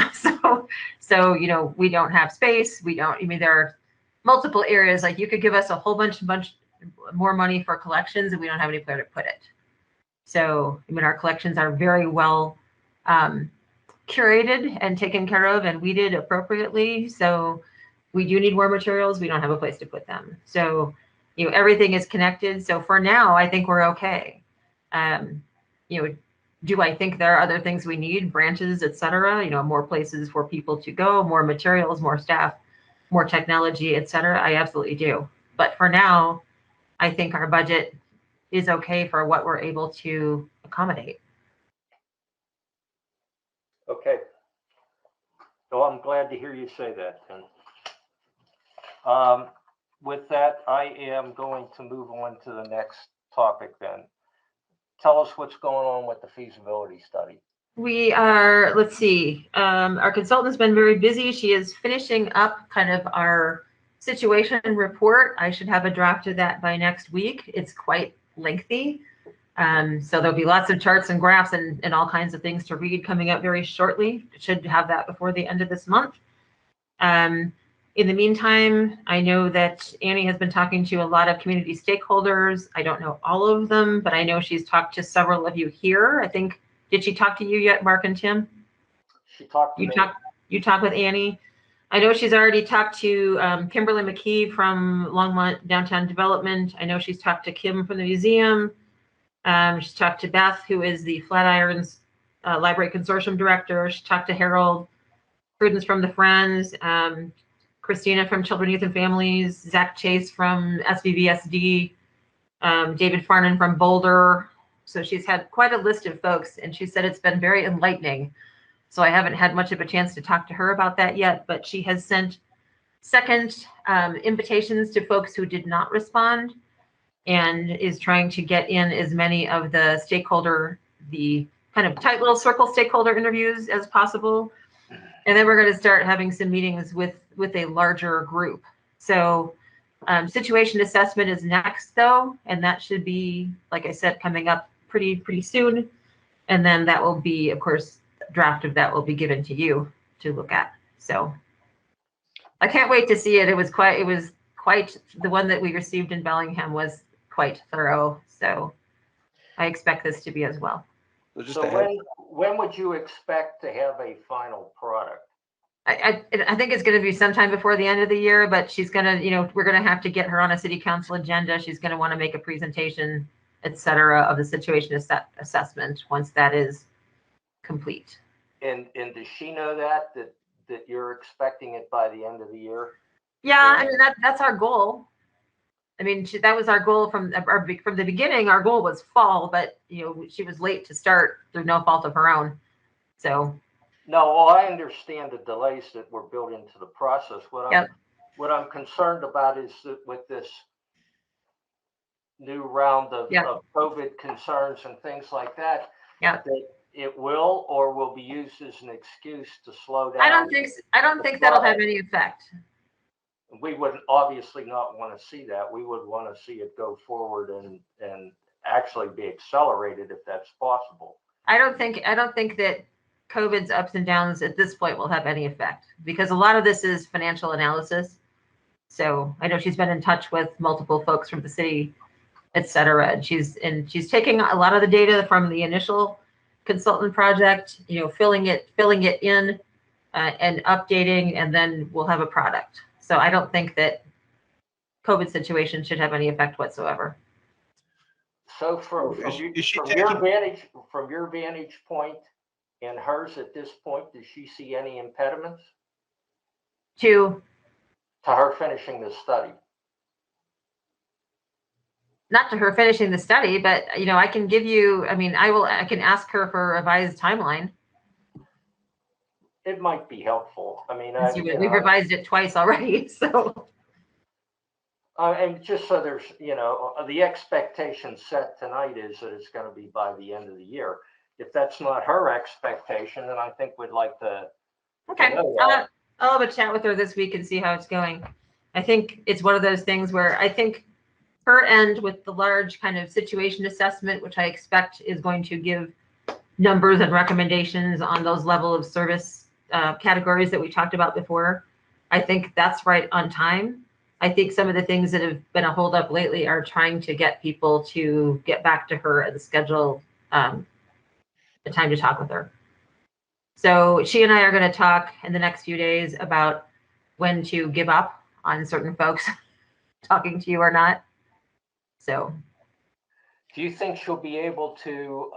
So, you know, we don't have space. I mean, there are multiple areas. Like, you could give us a whole bunch more money for collections, and we don't have anywhere to put it. So, I mean, our collections are very well curated and taken care of and weeded appropriately. So we do need more materials. We don't have a place to put them. So, you know, everything is connected. So for now, I think we're okay. You know, do I think there are other things we need, branches, et cetera, you know, more places for people to go, more materials, more staff, more technology, et cetera? I absolutely do. But for now, I think our budget is okay for what we're able to accommodate. Okay. So I'm glad to hear you say that, Tim. With that, I am going to move on to the next topic then. Tell us what's going on with the feasibility study. We are, let's see, our consultant's been very busy. She is finishing up kind of our situation report. I should have a draft of that by next week. It's quite lengthy. So there'll be lots of charts and graphs and all kinds of things to read coming up very shortly. Should have that before the end of this month. In the meantime, I know that Annie has been talking to a lot of community stakeholders. I don't know all of them, but I know she's talked to several of you here. I think, did she talk to you yet, Mark and Tim? She talked to me. You talked with Annie. I know she's already talked to Kimberly McKee from Longmont Downtown Development. I know she's talked to Kim from the museum. She's talked to Beth, who is the Flatirons Library Consortium Director. She talked to Harold Prudence from the Friends. Christina from Children, Youth, and Families, Zach Chase from SVVSD, David Farnan from Boulder. So she's had quite a list of folks, and she said it's been very enlightening. So I haven't had much of a chance to talk to her about that yet, but she has sent second invitations to folks who did not respond, and is trying to get in as many of the the kind of tight little circle stakeholder interviews as possible. And then we're going to start having some meetings with a larger group. So situation assessment is next though, and that should be, like I said, coming up pretty soon. And then that will be, of course, draft of that will be given to you to look at. So I can't wait to see it. It was quite the one that we received in Bellingham was quite thorough. So I expect this to be as well. So when would you expect to have a final product? I think it's going to be sometime before the end of the year, but she's going to, we're going to have to get her on a city council agenda. She's going to want to make a presentation, et cetera, of the situation assessment once that is complete. And does she know that you're expecting it by the end of the year? Yeah, I mean, that's our goal. I mean, that was our goal from the beginning. Our goal was fall, but she was late to start through no fault of her own. So. No, well, I understand the delays that were built into the process. What I'm concerned about is that with this new round of COVID concerns and things like that, that it will be used as an excuse to slow down. I don't think that'll have any effect. We would obviously not want to see that. We would want to see it go forward and actually be accelerated if that's possible. I don't think that COVID's ups and downs at this point will have any effect, because a lot of this is financial analysis. So I know she's been in touch with multiple folks from the city, et cetera, and she's taking a lot of the data from the initial consultant project, filling it in and updating, and then we'll have a product. So I don't think that COVID situation should have any effect whatsoever. So from your vantage point and hers at this point, does she see any impediments to her finishing the study? Not to her finishing the study, but I can give you. I mean, I can ask her for a revised timeline. It might be helpful. I mean, we've revised it twice already, so. And just so there's, the expectation set tonight is that it's going to be by the end of the year. If that's not her expectation, then I think we'd like to. Okay, I'll have a chat with her this week and see how it's going. I think it's one of those things where I think her end with the large kind of situation assessment, which I expect is going to give numbers and recommendations on those level of service categories that we talked about before. I think that's right on time. I think some of the things that have been a holdup lately are trying to get people to get back to her and schedule the time to talk with her. So she and I are going to talk in the next few days about when to give up on certain folks talking to you or not. So. Do you think she'll be able to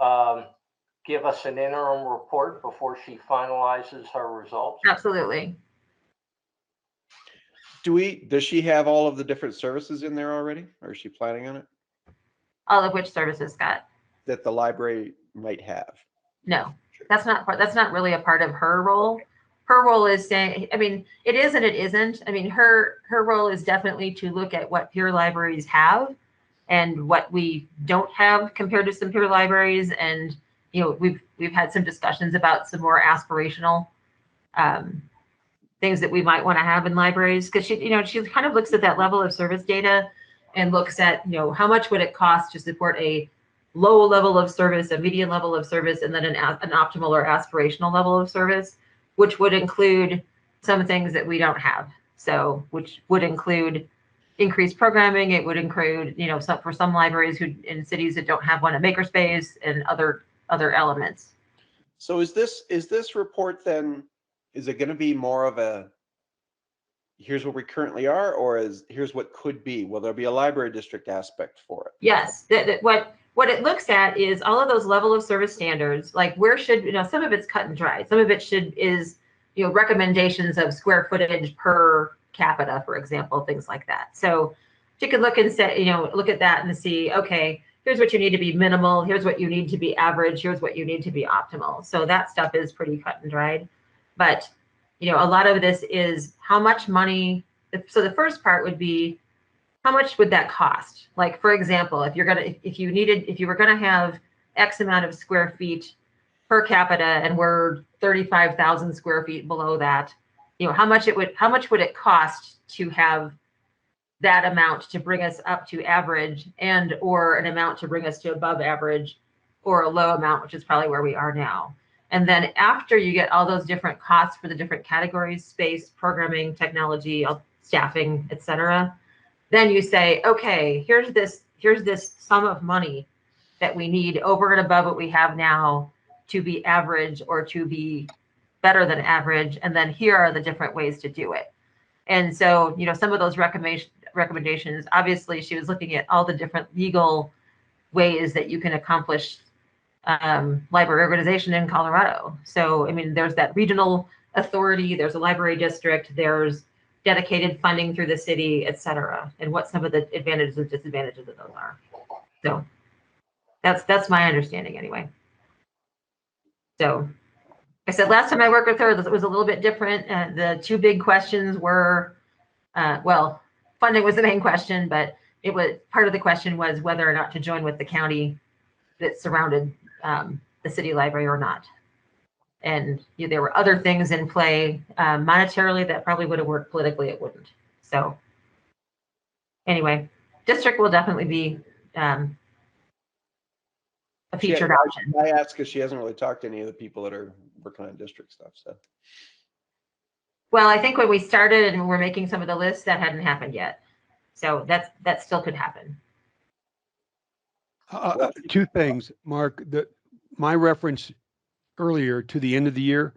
give us an interim report before she finalizes her results? Absolutely. Does she have all of the different services in there already, or is she planning on it? All of which services, Scott? That the library might have. No, that's not really a part of her role. Her role is saying, I mean, it is and it isn't. I mean, her role is definitely to look at what peer libraries have and what we don't have compared to some peer libraries. And, we've had some discussions about some more aspirational things that we might want to have in libraries, because she kind of looks at that level of service data and looks at, how much would it cost to support a low level of service, a median level of service, and then an optimal or aspirational level of service, which would include some things that we don't have. So, which would include increased programming. It would include, for some libraries in cities that don't have one, a makerspace and other elements. So is this report then, is it going to be more of a, here's where we currently are, or here's what could be? Will there be a library district aspect for it? Yes. What it looks at is all of those level of service standards, like where should, some of it's cut and dry. Some of it is recommendations of square footage per capita, for example, things like that. So you could look and say, look at that and see, okay, here's what you need to be minimal. Here's what you need to be average. Here's what you need to be optimal. So that stuff is pretty cut and dried. But, a lot of this is how much money. So the first part would be, how much would that cost? Like, for example, if you were going to have X amount of square feet per capita and we're 35,000 square feet below that, how much would it cost to have that amount to bring us up to average, and or an amount to bring us to above average, or a low amount, which is probably where we are now. And then after you get all those different costs for the different categories, space, programming, technology, staffing, etc., then you say, okay, here's this sum of money that we need over and above what we have now to be average or to be better than average. And then here are the different ways to do it. And so, some of those recommendations, obviously she was looking at all the different legal ways that you can accomplish library organization in Colorado. So, I mean, there's that regional authority, there's a library district, there's dedicated funding through the city, et cetera, and what some of the advantages and disadvantages of those are. So that's my understanding anyway. So I said, last time I worked with her, it was a little bit different. The two big questions were, well, funding was the main question, but it was part of the question was whether or not to join with the county that surrounded the city library or not. And there were other things in play monetarily that probably would have worked. Politically, it wouldn't. So anyway, district will definitely be a featured option. I asked because she hasn't really talked to any of the people that are working on district stuff. So, well, I think when we started and we're making some of the lists, that hadn't happened yet. So that still could happen. Two things, Mark. My reference earlier to the end of the year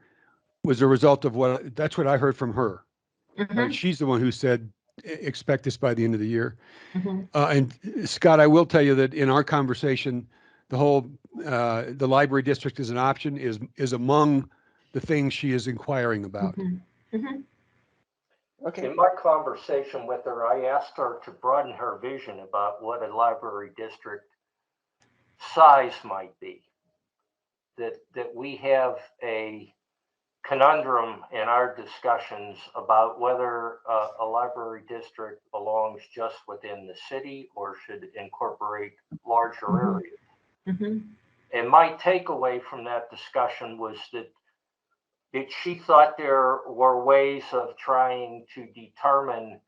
was a result of that's what I heard from her. Mm-hmm. Right? She's the one who said, expect this by the end of the year. Mm-hmm. And Scott, I will tell you that in our conversation, the library district as an option is among the things she is inquiring about. Mm-hmm. Mm-hmm. okay. In my conversation with her, I asked her to broaden her vision about what a library district size might be. That we have a conundrum in our discussions about whether a library district belongs just within the city or should incorporate larger areas. Mm-hmm. And my takeaway from that discussion was that she thought there were ways of trying to determine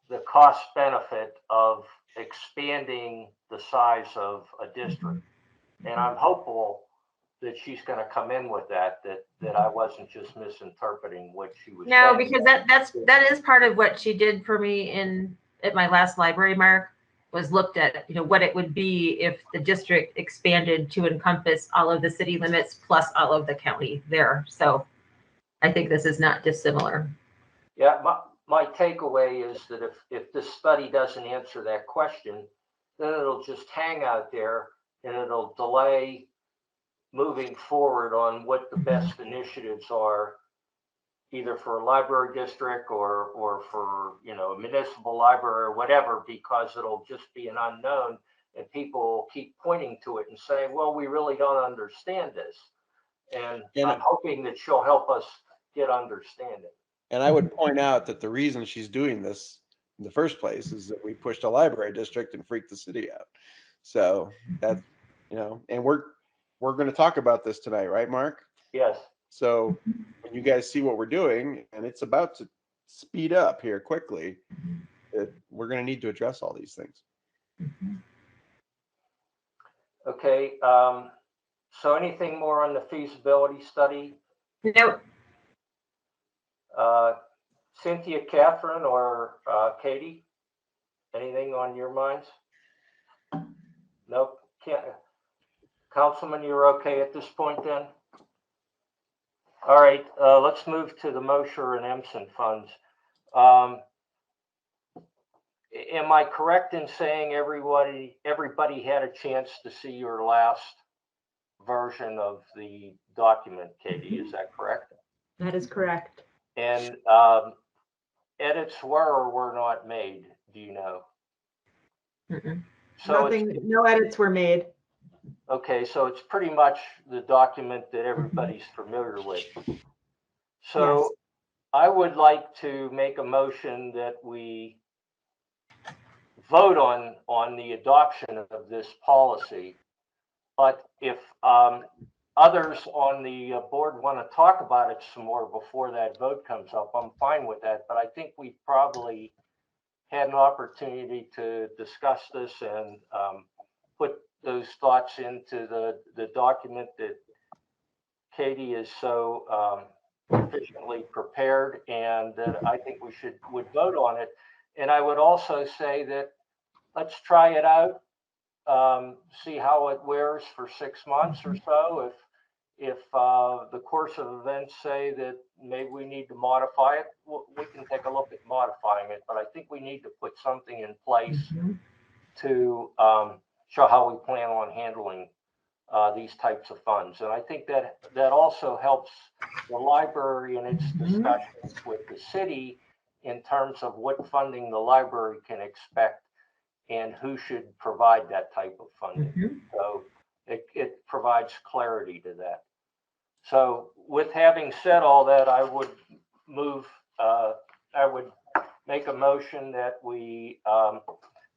the cost benefit of expanding the size of a district. And I'm hopeful that she's going to come in with that I wasn't just misinterpreting what she was No, saying. because that is part of what she did for me at my last library, Mark, was looked at, what it would be if the district expanded to encompass all of the city limits plus all of the county there. So I think this is not dissimilar. Yeah, my takeaway is that if this study doesn't answer that question, then it'll just hang out there and it'll delay moving forward on what the best initiatives are, either for a library district or for a municipal library or whatever, because it'll just be an unknown and people will keep pointing to it and saying, well, we really don't understand this. And I'm hoping that she'll help us get understanding. And I would point out that the reason she's doing this in the first place is that we pushed a library district and freaked the city out. So that's, and we're going to talk about this tonight, right, Mark? Yes. So when you guys see what we're doing, and it's about to speed up here quickly, we're going to need to address all these things. Okay. So anything more on the feasibility study? Nope. Cynthia, Catherine, or Katie? Anything on your minds? Nope. Can't. Councilman, you're okay at this point then? All right, let's move to the Mosher and Empson funds. Am I correct in saying everybody had a chance to see your last version of the document, Katie? Is that correct? That is correct. And edits were or were not made? Do you know? Mm-mm. So it's, Nothing, no edits were made. okay, so it's pretty much the document that everybody's familiar with. So Yes. I would like to make a motion that we vote on the adoption of this policy. But if others on the board want to talk about it some more before that vote comes up, I'm fine with that. But I think we probably had an opportunity to discuss this and put those thoughts into the document that Katie is so efficiently prepared, and that I think we would vote on it. And I would also say that let's try it out, see how it wears for 6 months or so. If the course of events say that maybe we need to modify it, we can take a look at modifying it. But I think we need to put something in place to show how we plan on handling these types of funds. And I think that also helps the library in its discussions with the city in terms of what funding the library can expect and who should provide that type of funding. So it provides clarity to that. So with having said all that, I would make a motion that we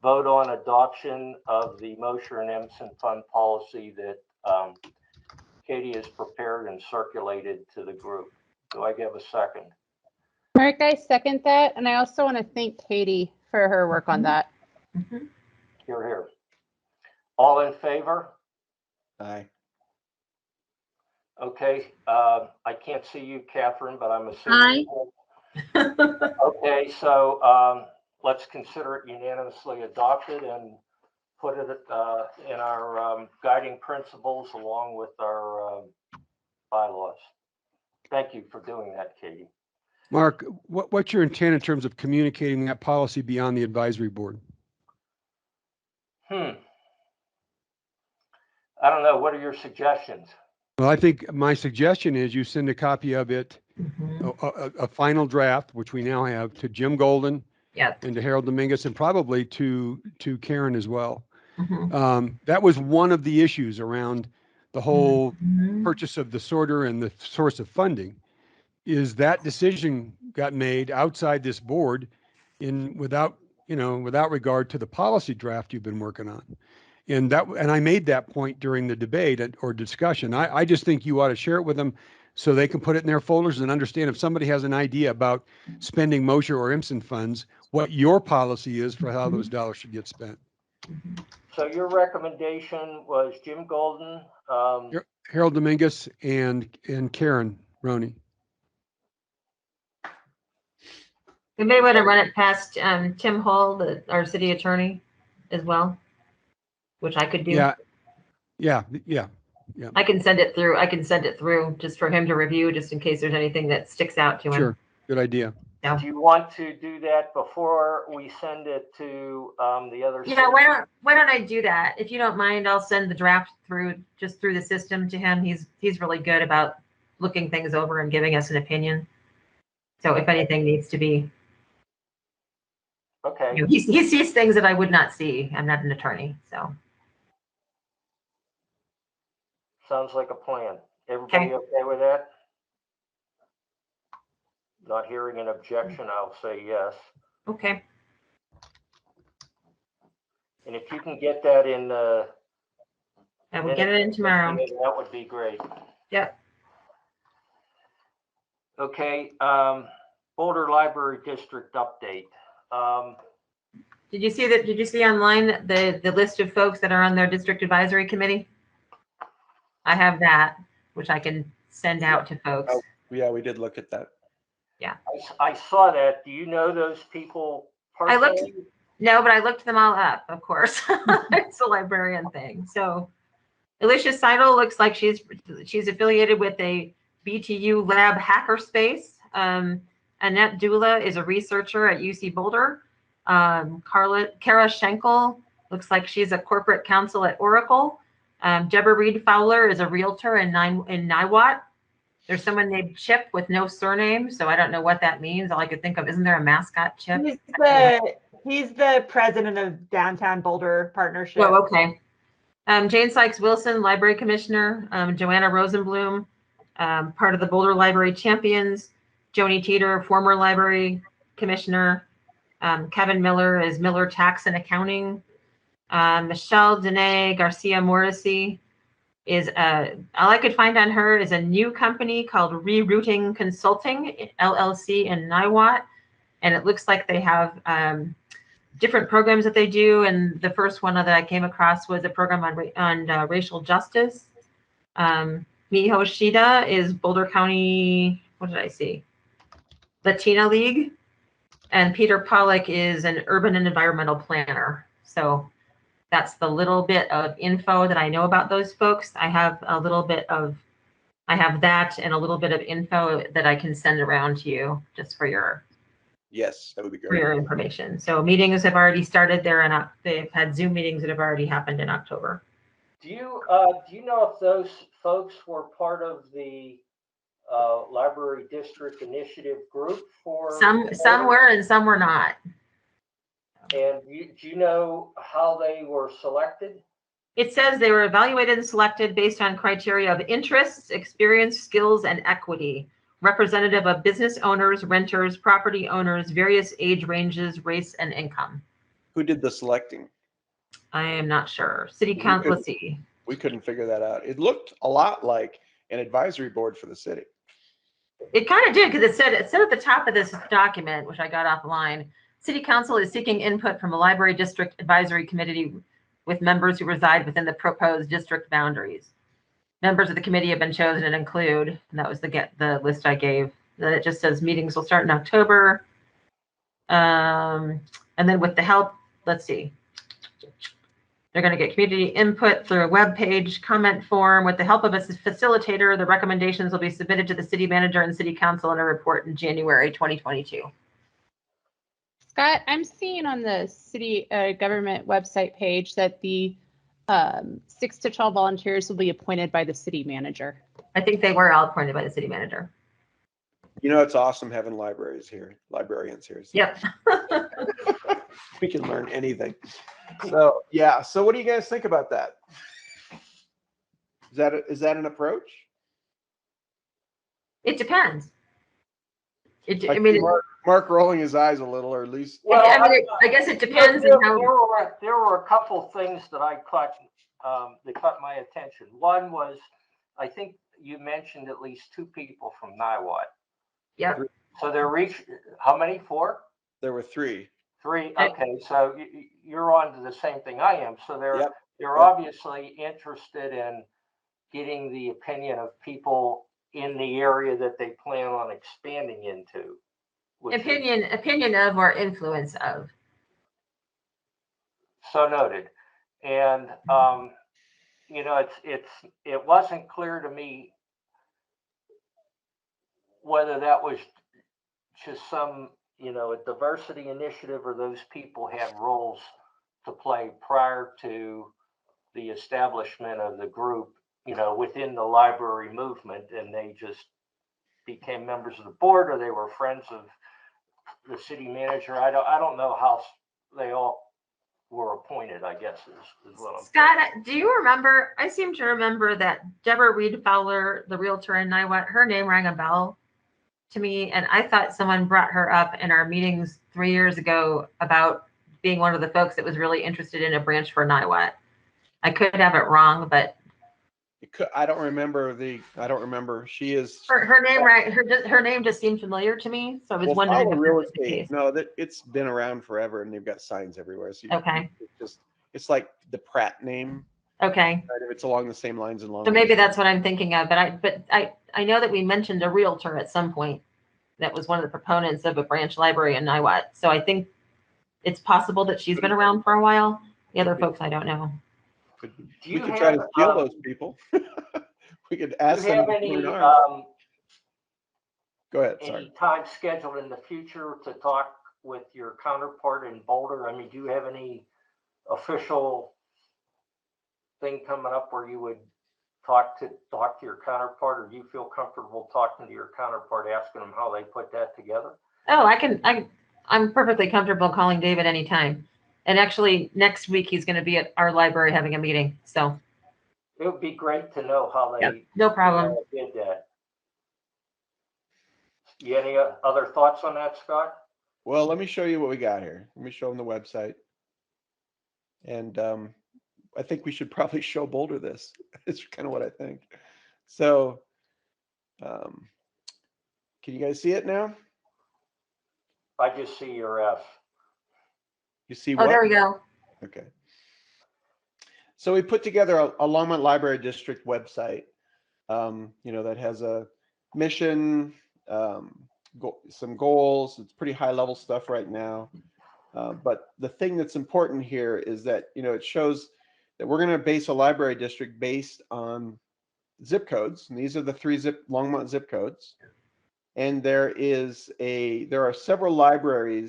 vote on adoption of the Mosher and Empson fund policy that Katie has prepared and circulated to the group. Do I give a second? Mark, I second that. And I also want to thank Katie for her work on that. Hear, hear. All in favor? Aye. Okay, I can't see you, Catherine, but I'm assuming. Okay, so let's consider it unanimously adopted and put it in our guiding principles along with our bylaws. Thank you for doing that, Katie. Mark, what's your intent in terms of communicating that policy beyond the advisory board? I don't know. What are your suggestions? Well, I think my suggestion is you send a copy of it, a final draft, which we now have, to Jim Golden and to Harold Dominguez, and probably to Karen as well. That was one of the issues around the whole purchase of the sorter and the source of funding, is that decision got made outside this board without regard to the policy draft you've been working on. And I made that point during the debate or discussion. I just think you ought to share it with them so they can put it in their folders and understand if somebody has an idea about spending Mosher or Empson funds, what your policy is for how those dollars should get spent. So your recommendation was Jim Golden, Harold Dominguez and Karen Roney. We may want to run it past Tim Hall, our city attorney, as well, which I could do. Yeah. I can send it through. I can send it through just for him to review, just in case there's anything that sticks out to him. Sure, good idea. Yeah. Do you want to do that before we send it to the other? Yeah, why don't I do that? If you don't mind, I'll send the draft through the system to him. He's really good about looking things over and giving us an opinion. So if anything needs to be, okay, he sees things that I would not see. I'm not an attorney, so. sounds like a plan. Everybody okay with that? Not hearing an objection, I'll say yes. Okay. And if you can get that in I will get it in tomorrow. that would be great. Yep. Okay, Boulder Library District update. Did you see that? Did you see online the list of folks that are on their district advisory committee? I have that, which I can send out to folks. Oh, yeah, we did look at that. Yeah. I saw that. Do you know those people personally? No, but I looked them all up, of course. It's a librarian thing. So Alicia Seidel looks like she's affiliated with a BTU lab hackerspace. Annette Dula is a researcher at UC Boulder. Kara Schenkel looks like she's a corporate counsel at Oracle. Deborah Reed Fowler is a realtor in Niwot. There's someone named Chip with no surname, so I don't know what that means. All I could think of, isn't there a mascot, Chip? He's the president of Downtown Boulder Partnership. Oh, okay. Jane Sykes Wilson, Library Commissioner. Joanna Rosenblum, part of the Boulder Library Champions. Joni Teeter, former Library Commissioner. Kevin Miller is Miller Tax and Accounting. Michelle Dene Garcia Morrissey is all I could find on her is a new company called Rerouting Consulting LLC in Niwot, and it looks like they have different programs that they do. And the first one that I came across was a program on racial justice. Miho Shida is Boulder County. What did I see? Latina League, and Peter Pollack is an urban and environmental planner. So that's the little bit of info that I know about those folks. I have that and a little bit of info that I can send around to you just for your Yes, that would be for great. your information. So meetings have already started there, and they've had Zoom meetings that have already happened in October. Do you know if those folks were part of the library district initiative group for Some were and some were not. And do you know how they were selected? It says they were evaluated and selected based on criteria of interests, experience, skills, and equity, representative of business owners, renters, property owners, various age ranges, race, and income. Who did the selecting? I am not sure. City council, let's see. We couldn't figure that out. It looked a lot like an advisory board for the city. It kind of did, because it said at the top of this document, which I got offline, City Council is seeking input from a library district advisory committee with members who reside within the proposed district boundaries. Members of the committee have been chosen and include, and that was the list I gave. Then it just says meetings will start in October. And then with the help, let's see. They're going to get community input through a web page comment form. With the help of a facilitator, the recommendations will be submitted to the city manager and city council in a report in January 2022. Scott, I'm seeing on the city government website page that the 6 to 12 volunteers will be appointed by the city manager. I think they were all appointed by the city manager. You know, it's awesome having librarians here. So Yep. we can learn anything. So yeah. So what do you guys think about that? Is that an approach? It depends. I mean, Mark rolling his eyes a little, or at least. Well, I guess it depends. There were a couple things that I caught that caught my attention. One was, I think you mentioned at least 2 people from Niwot. Yep. So they're how many? 4? There were 3. 3. Okay, so you're on to the same thing I am. So they're obviously interested in getting the opinion of people in the area that they plan on expanding into. Opinion of or influence of. So noted. And it wasn't clear to me whether that was just some a diversity initiative, or those people had roles to play prior to the establishment of the group, within the library movement, and they just became members of the board, or they were friends of the city manager. I don't know how they all were appointed, I guess is what I'm Scott, do you remember? I seem to remember that Deborah Reed Fowler, the realtor in Niwot, her name rang a bell to me, and I thought someone brought her up in our meetings 3 years ago about being one of the folks that was really interested in a branch for Niwot. I could have it wrong, but I don't remember. She is her name, right? Her name just seemed familiar to me, so I was wondering if real that was the estate. case. No, that it's been around forever, and they've got signs everywhere. So Okay. It's like the Pratt name. Okay. Right? If it's along the same lines in Longmont. So maybe that's what I'm thinking of, but I know that we mentioned a realtor at some point that was one of the proponents of a branch library in Niwot. So I think it's possible that she's been around for a while. The other folks I don't know. We could try to steal those people. We could ask do you them. have any Go ahead. Sorry. any time scheduled in the future to talk with your counterpart in Boulder? I mean, do you have any official thing coming up where you would talk to your counterpart, or do you feel comfortable talking to your counterpart, asking them how they put that together? Oh, I'm perfectly comfortable calling David anytime. And actually, next week he's going to be at our library having a meeting. So It would be great to know how they Yep, no problem. did that. You any other thoughts on that, Scott? Well, let me show you what we got here. Let me show them the website. And I think we should probably show Boulder this. It's kind of what I think. So can you guys see it now? I just see your F. You see Oh, what? there we go. Okay. So we put together a Longmont Library District website, that has a mission, some goals. It's pretty high level stuff right now. But the thing that's important here is that, it shows that we're going to base a library district based on zip codes. And these are the 3 Longmont zip codes. And there are several library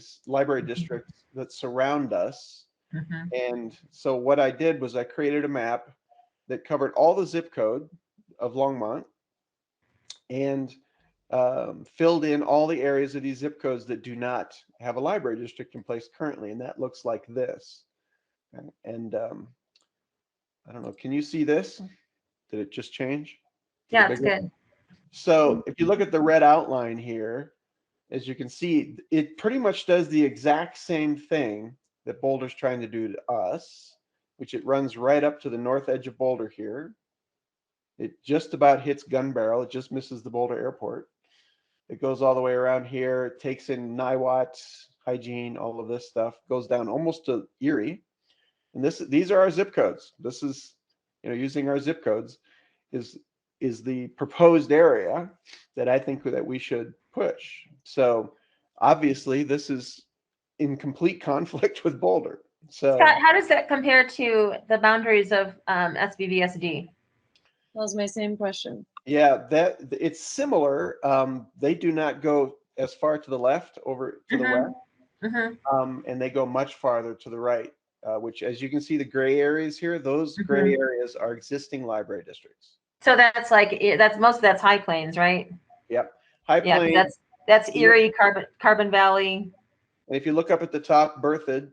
districts that surround us. Mhm. And so what I did was I created a map that covered all the zip code of Longmont and filled in all the areas of these zip codes that do not have a library district in place currently. And that looks like this. And I don't know, can you see this? Did it just change? Yeah, it's good. So if you look at the red outline here, as you can see, it pretty much does the exact same thing that Boulder's trying to do to us, which it runs right up to the north edge of Boulder here. It just about hits Gun Barrel. It just misses the Boulder Airport. It goes all the way around here. It takes in Niwot, Hygiene, all of this stuff. Goes down almost to Erie. And these are our zip codes. This is, using our zip codes is the proposed area that I think that we should push. So obviously this is in complete conflict with Boulder. So Scott, how does that compare to the boundaries of SBVSD? That was my same question. yeah, that it's similar. They do not go as far to the left over to the west, and they go much farther to the right, which, as you can see, the gray areas here, those gray areas are existing library districts. So that's most of that's High Plains, right? Yep. High Yeah, Plains. that's Erie, Carbon Valley, And if you look up at the top, Berthoud.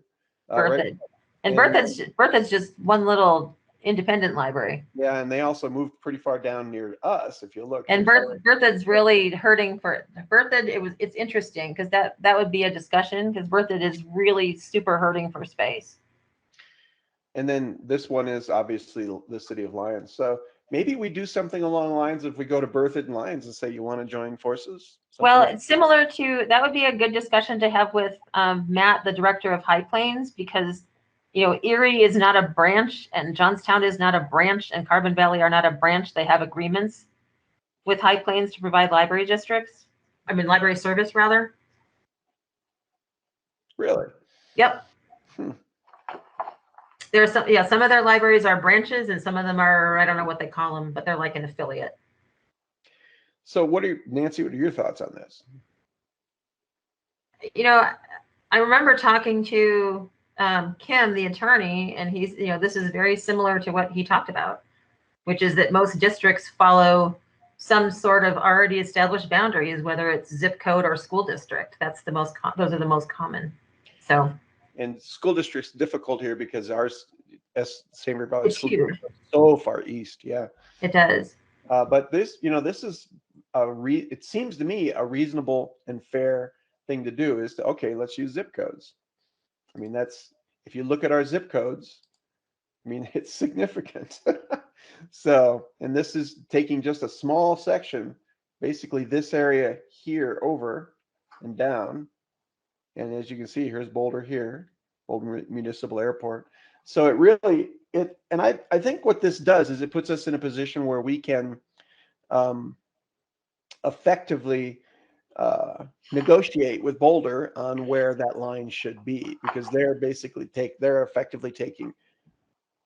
Berthoud. And Berthoud's just one little independent library. Yeah, and they also moved pretty far down near us, if you look. And Berthoud's really hurting for Berthoud. It's interesting because that would be a discussion, because Berthoud is really super hurting for space. And then this one is obviously the city of Lyons. So maybe we do something along the lines of we go to Berthoud and Lyons and say, you want to join forces? Well, it's similar to, that would be a good discussion to have with Matt, the director of High Plains, because Erie is not a branch and Johnstown is not a branch and Carbon Valley are not a branch. They have agreements with High Plains to provide library service rather. Really? Yep. There's some of their libraries are branches and some of them are, I don't know what they call them, but they're like an affiliate. So Nancy, what are your thoughts on this? I remember talking to Kim, the attorney, and he's, this is very similar to what he talked about, which is that most districts follow some sort of already established boundaries, whether it's zip code or school district. Those are the most common. So. And school district's difficult here because ours, St. Mary Valley School District, is so far east. Yeah, it does. But this, this is it seems to me a reasonable and fair thing to do is to, okay, let's use zip codes. I mean, if you look at our zip codes, I mean, it's significant. So, and this is taking just a small section, basically this area here over and down. And as you can see, here's Boulder here, Boulder Municipal Airport. So I think what this does is it puts us in a position where we can effectively negotiate with Boulder on where that line should be, because they're effectively taking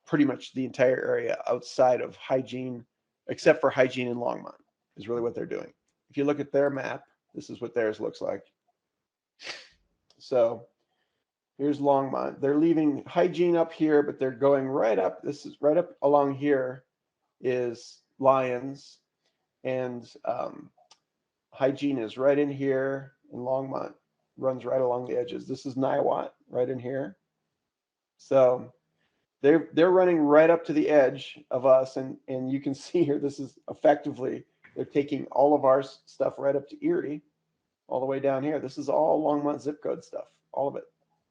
pretty much the entire area outside of Hygiene, except for Hygiene and Longmont is really what they're doing. If you look at their map, this is what theirs looks like. So here's Longmont. They're leaving Hygiene up here, but they're going right up. This is right up along here is Lions, and hygiene is right in here, and Longmont runs right along the edges. This is Niwot right in here. So they're running right up to the edge of us, and you can see here, this is effectively, they're taking all of our stuff right up to Erie, all the way down here. This is all Longmont zip code stuff, all of it.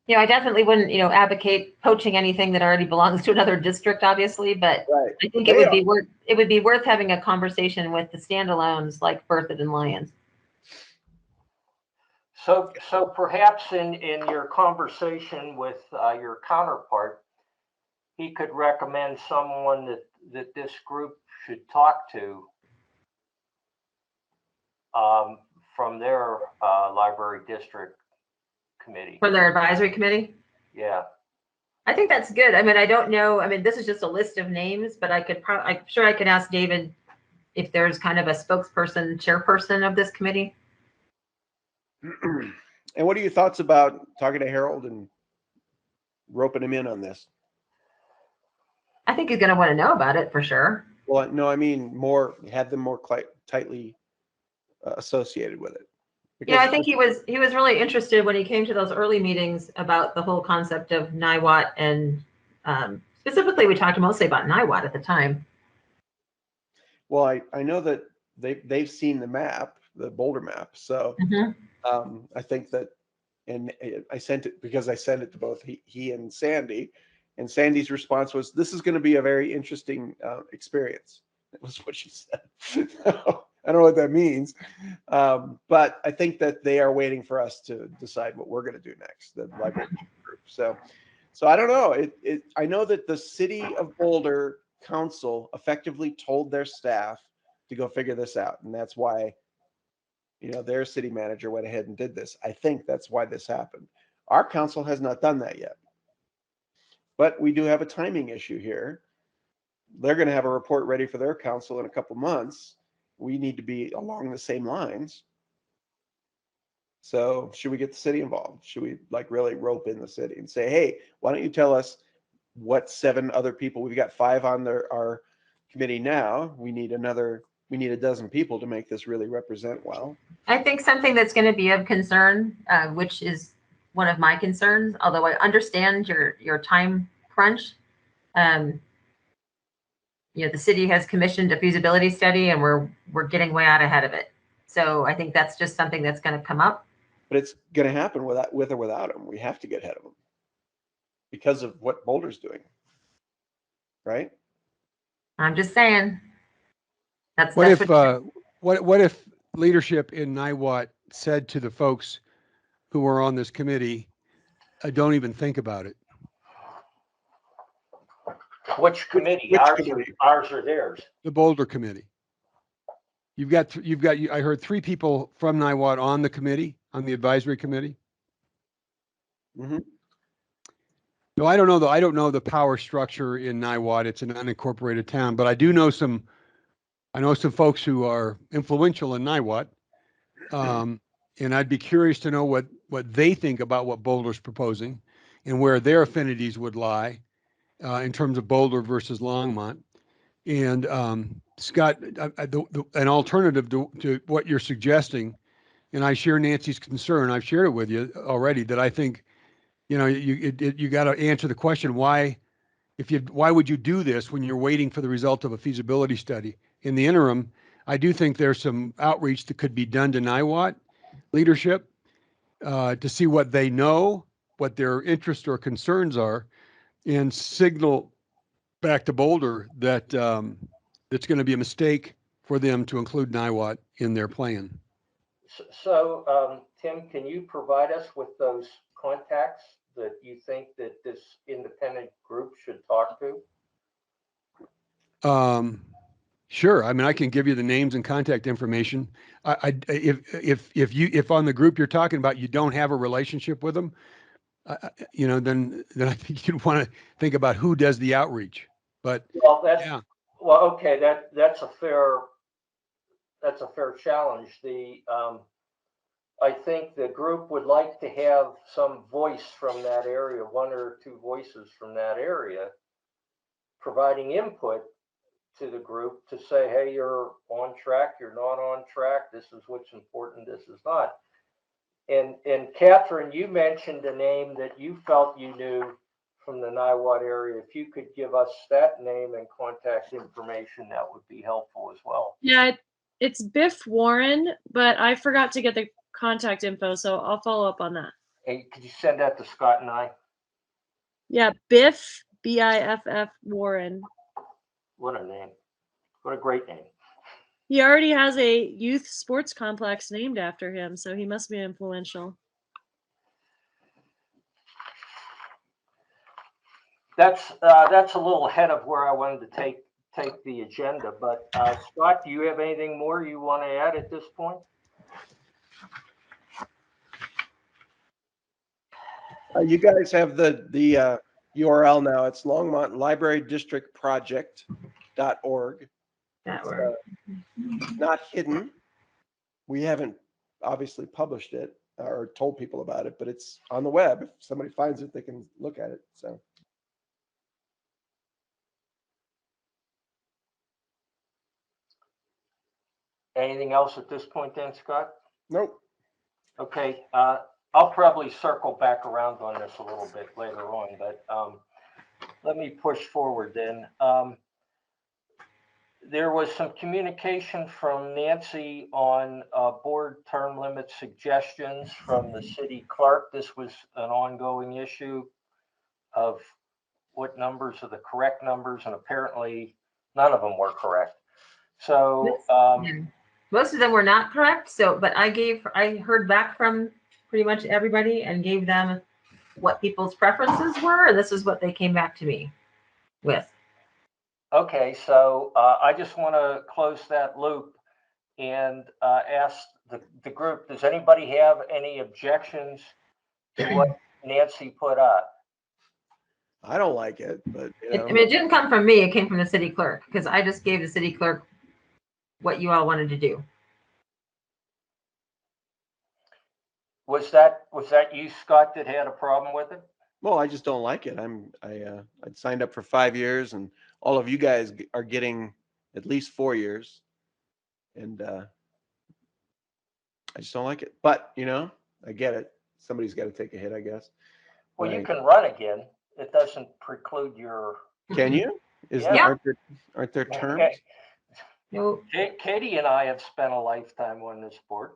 You know, I definitely wouldn't, advocate poaching anything that already belongs to another district, obviously, but Right. I think it would be worth having a conversation with the standalones like Berthoud and Lions. So perhaps in your conversation with your counterpart, he could recommend someone that this group should talk to from their library district committee. For their advisory committee? Yeah. I think that's good. I mean, I don't know. I mean, this is just a list of names, but I'm sure I could ask David if there's kind of a spokesperson, chairperson of this committee. And what are your thoughts about talking to Harold and roping him in on this? I think he's going to want to know about it for sure. Well, no, I mean have them more tightly associated with it. Yeah, I think he was really interested when he came to those early meetings about the whole concept of Niwot, and specifically we talked mostly about Niwot at the time. Well, I know that they've seen the map, the Boulder map, so I think that, and I sent it because I sent it to both he and Sandy, and Sandy's response was, "This is going to be a very interesting experience." That was what she said. I don't know what that means, but I think that they are waiting for us to decide what we're going to do next, the library group. So I don't know. I know that the City of Boulder Council effectively told their staff to go figure this out, and that's why, their city manager went ahead and did this. I think that's why this happened. Our council has not done that yet, but we do have a timing issue here. They're going to have a report ready for their council in a couple months. We need to be along the same lines. So should we get the city involved? Should we really rope in the city and say, hey, why don't you tell us what 7 other people, we've got 5 on our committee now. We need a dozen people to make this really represent well. I think something that's going to be of concern, which is one of my concerns, although I understand your time crunch. The city has commissioned a feasibility study, and we're getting way out ahead of it. So I think that's just something that's going to come up. But it's going to happen with or without them. We have to get ahead of them because of what Boulder's doing, right? I'm just saying. What if leadership in Niwot said to the folks who are on this committee, don't even think about it? Which committee? Ours or theirs? The Boulder committee. You've got. I heard 3 people from Niwot on the committee, on the advisory committee. Mm-hmm. No, I don't know. I don't know the power structure in Niwot. It's an unincorporated town, but I do know some. I know some folks who are influential in Niwot, and I'd be curious to know what they think about what Boulder's proposing, and where their affinities would lie. In terms of Boulder versus Longmont. And Scott, an alternative to what you're suggesting, and I share Nancy's concern, I've shared it with you already, that I think, you got to answer the question, why would you do this when you're waiting for the result of a feasibility study? In the interim, I do think there's some outreach that could be done to Niwot leadership to see what they know, what their interests or concerns are, and signal back to Boulder that it's going to be a mistake for them to include Niwot in their plan. So, Tim, can you provide us with those contacts that you think that this independent group should talk to? Sure. I mean, I can give you the names and contact information. If on the group you're talking about, you don't have a relationship with them, then I think you'd want to think about who does the outreach. But okay, that's a fair challenge. I think the group would like to have some voice from that area, 1 or 2 voices from that area, providing input to the group to say, hey, you're on track, you're not on track, this is what's important, this is not. And Catherine, you mentioned a name that you felt you knew from the Niwot area. If you could give us that name and contact information, that would be helpful as well. Yeah, it's Biff Warren, but I forgot to get the contact info, so I'll follow up on that. Hey, could you send that to Scott and I? Yeah, Biff, Biff Warren. What a name. What a great name. He already has a youth sports complex named after him, so he must be influential. That's a little ahead of where I wanted to take the agenda, but Scott, do you have anything more you want to add at this point? You guys have the URL now. It's Longmont Library District Project.org. That word. Not hidden. We haven't obviously published it or told people about it, but it's on the web. If somebody finds it, they can look at it. So. Anything else at this point then, Scott? Nope. Okay, I'll probably circle back around on this a little bit later on, but let me push forward then. There was some communication from Nancy on board term limit suggestions from the city clerk. This was an ongoing issue of what numbers are the correct numbers, and apparently none of them were correct. So most of them were not correct. So, but I heard back from pretty much everybody and gave them what people's preferences were, and this is what they came back to me with. Okay, so I just want to close that loop and ask the group, does anybody have any objections to what Nancy put up? I don't like it, but I mean, it didn't come from me. It came from the city clerk because I just gave the city clerk what you all wanted to do. Was that you, Scott, that had a problem with it? well, I just don't like it. I'd signed up for 5 years, and all of you guys are getting at least 4 years, and I just don't like it. But I get it. Somebody's got to take a hit, I guess. Well, you Right. can run again. It doesn't preclude your. Can you? Yeah. Aren't there terms? Okay. No, Katie and I have spent a lifetime on this board.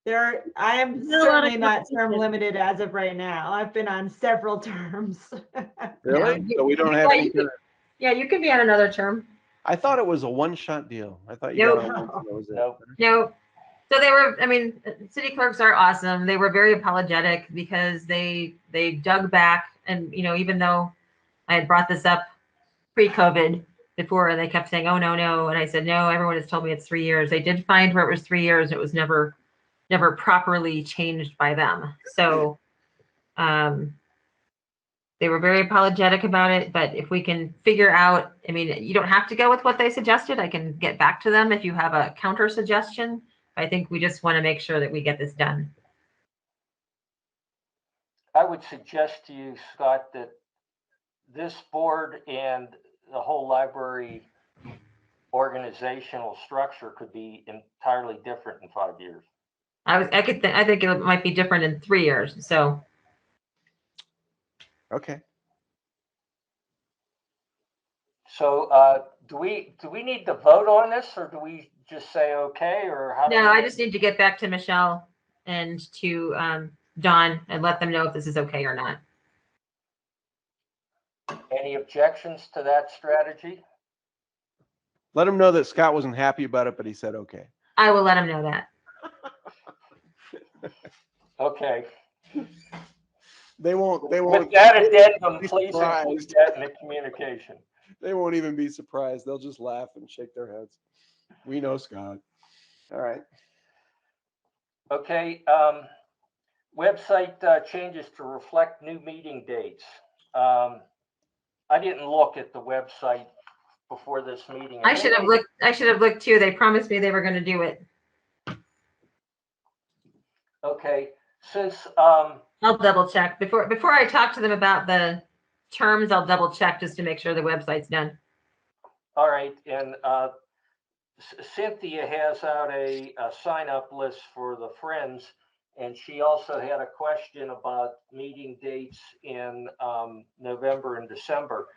I am There's a lot of certainly not term competition. limited as of right now. I've been on several terms. Really? No. So we don't have any. yeah, you could be on another term. I thought it was a one-shot deal. I thought you got Nope. on once and that was it. Nope. No. So they were, I mean, city clerks are awesome. They were very apologetic because they dug back and, even though I had brought this up pre-COVID before and they kept saying, oh, no. And I said, no, everyone has told me it's 3 years. They did find where it was 3 years. It was never properly changed by them. So they were very apologetic about it, but if we can figure out, I mean, you don't have to go with what they suggested. I can get back to them if you have a counter suggestion. I think we just want to make sure that we get this done. I would suggest to you, Scott, that this board and the whole library organizational structure could be entirely different in 5 years. I think it might be different in 3 years. So Okay. So do we need to vote on this, or do we just say okay, or how? no, I just need to get back to Michelle and to Don and let them know if this is okay or not. Any objections to that strategy? Let him know that Scott wasn't happy about it, but he said okay. I will let them know that. Okay. They won't. With that addendum, be please include surprised. that in the communication. They won't even be surprised. They'll just laugh and shake their heads. We know Scott. All right. Okay. Website changes to reflect new meeting dates. I didn't look at the website before this meeting. I should have looked too. They promised me they were going to do it. Okay. Since I'll double check before I talk to them about the terms. I'll double check just to make sure the website's done. All right, and Cynthia has out a sign-up list for the Friends, and she also had a question about meeting dates in November and December.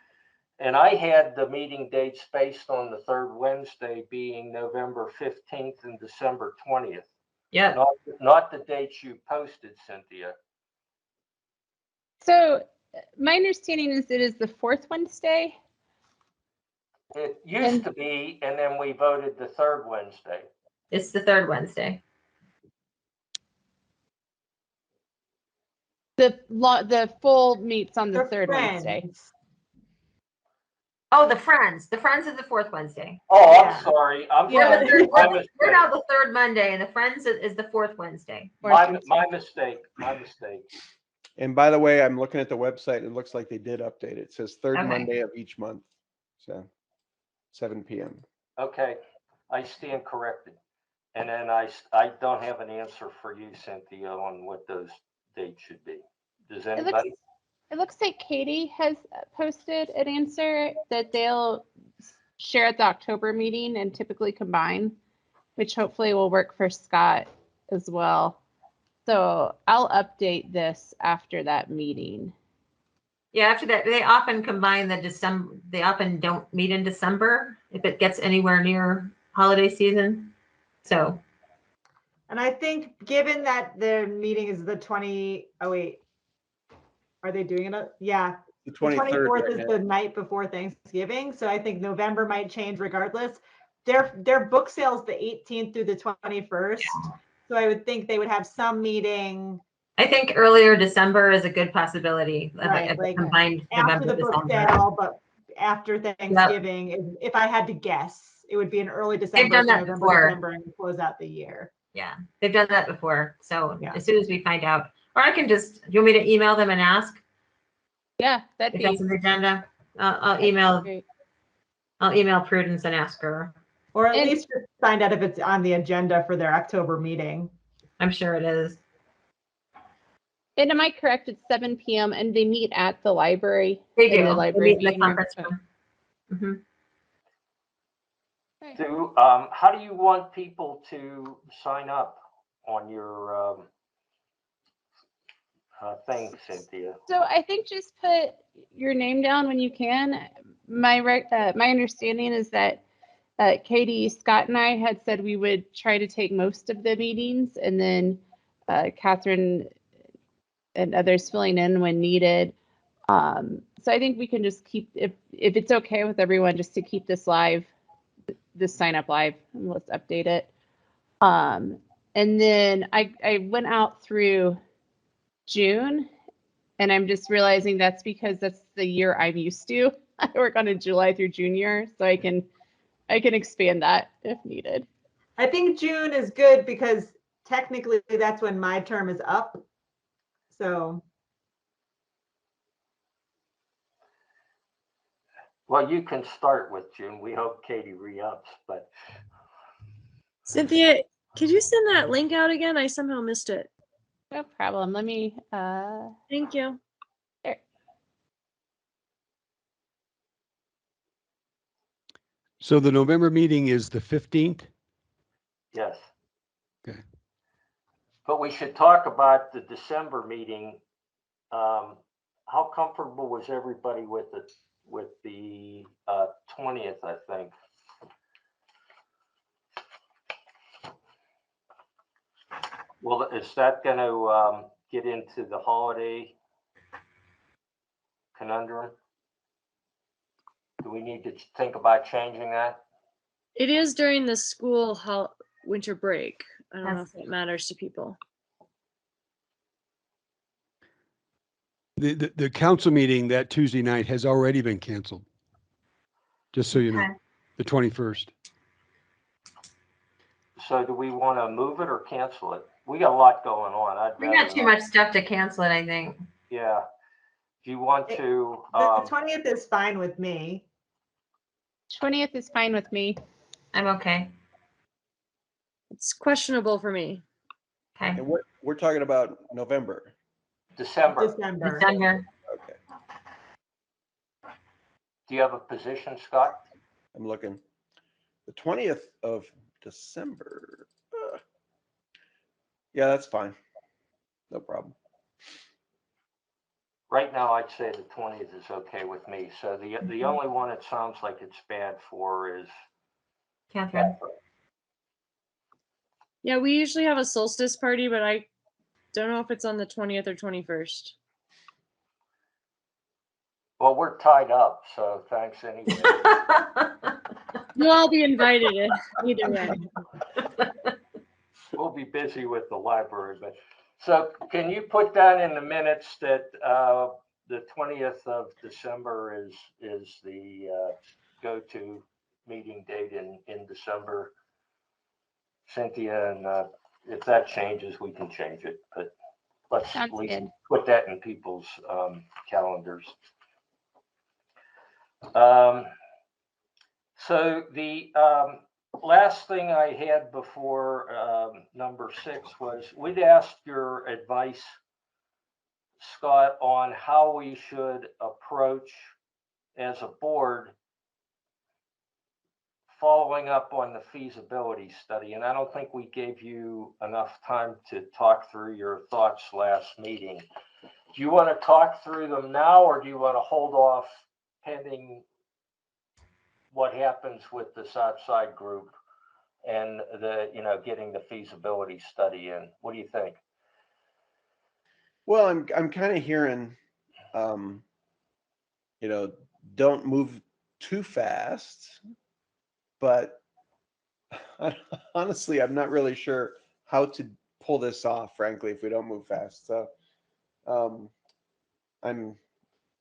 And I had the meeting dates based on the third Wednesday being November 15th and December 20th. Yeah. Not the dates you posted, Cynthia. So my understanding is it is the fourth Wednesday. It used to be, and then we voted the third Wednesday. It's the third Wednesday. The full meets on the For third Wednesday. Friends. Oh, the Friends. The Friends is the fourth Wednesday. Oh, Yeah. I'm sorry. I'm We're, sorry. the My third, we're now mistake. the third Monday, and the Friends is the fourth Wednesday. My mistake. My mistake. And by the way, I'm looking at the website. It looks like they did update it. It says third Okay. Monday of each month. So 7 p.m. Okay, I stand corrected. And then I don't have an answer for you, Cynthia, on what those dates should be. Does anybody? It looks like Katie has posted an answer that they'll share at the October meeting and typically combine, which hopefully will work for Scott as well. So I'll update this after that meeting. Yeah, after that, they often combine the December, they often don't meet in December if it gets anywhere near holiday season. So, And I think given that the meeting is the 20, oh wait, are they doing it? Yeah. The The 23rd 24th right is now. the night before Thanksgiving. So I think November might change regardless. Their book sales the 18th through the 21st. So I would think they would have some meeting I think earlier December is a good possibility of Right, a like combined after November, the book December. sale, but after Thanksgiving, if I had to guess, it would be an early December, done so that November, before. December, and close out the year. Yeah, they've done that before. So Yeah. as soon as we find out, or I can just, do you want me to email them and ask Yeah, that'd if be that's an agenda? I'll that'd be email great. Prudence and ask her. Or at And- least just find out if it's on the agenda for their October meeting. I'm sure it is. And am I correct? It's 7 p.m. and they meet at the library. They in do. the They library meet in the meeting room? conference room. Mhm. How do you want people to sign up on your thing, Cynthia? So I think just put your name down when you can. My understanding is that Katie, Scott, and I had said we would try to take most of the meetings, and then Catherine and others filling in when needed. So I think we can just keep, if it's okay with everyone, just to keep this live, this sign up live, and let's update it. And then I went out through June, and I'm just realizing that's because that's the year I'm used to. I work on a July through June year, so I can expand that if needed. I think June is good because technically that's when my term is up. So Well, you can start with June. We hope Katie re-ups, but Cynthia, could you send that link out again? I somehow missed it. No problem. Let me, Thank you. there. So the November meeting is the 15th? yes. Okay. But we should talk about the December meeting. How comfortable was everybody with it, with the 20th, I think? Well, is that going to get into the holiday conundrum? Do we need to think about changing that? It is during the school winter break. I don't know That's- if it matters to people. The council meeting that Tuesday night has already been canceled. Just so you know, Okay. the 21st. So do we want to move it or cancel it? We got a lot going on. We got too much stuff to cancel it, I think. Yeah. Do you want to? the 20th is fine with me. 20th is fine with me. I'm okay. It's questionable for me. Okay. And we're talking about November. December. December. December. Okay. Do you have a position, Scott? I'm looking. The 20th of December. Yeah, that's fine. No problem. Right now, I'd say the 20th is okay with me. So the only one it sounds like it's bad for is Catherine. Yeah, we usually have a solstice party, but I don't know if it's on the 20th or 21st. Well, we're tied up, so thanks anyway. You'll all be invited either way. We'll be busy with the library, but so can you put that in the minutes that the 20th of December is the go-to meeting date in December, Cynthia, and if that changes, we can change it, but let's Sounds at least good. put that in people's calendars. So the last thing I had before number 6 was we'd asked your advice, Scott, on how we should approach as a board following up on the feasibility study. And I don't think we gave you enough time to talk through your thoughts last meeting. Do you want to talk through them now, or do you want to hold off pending what happens with this outside group and the, getting the feasibility study in? What do you think? Well, I'm kind of hearing, don't move too fast, but honestly, I'm not really sure how to pull this off, frankly, if we don't move fast. So,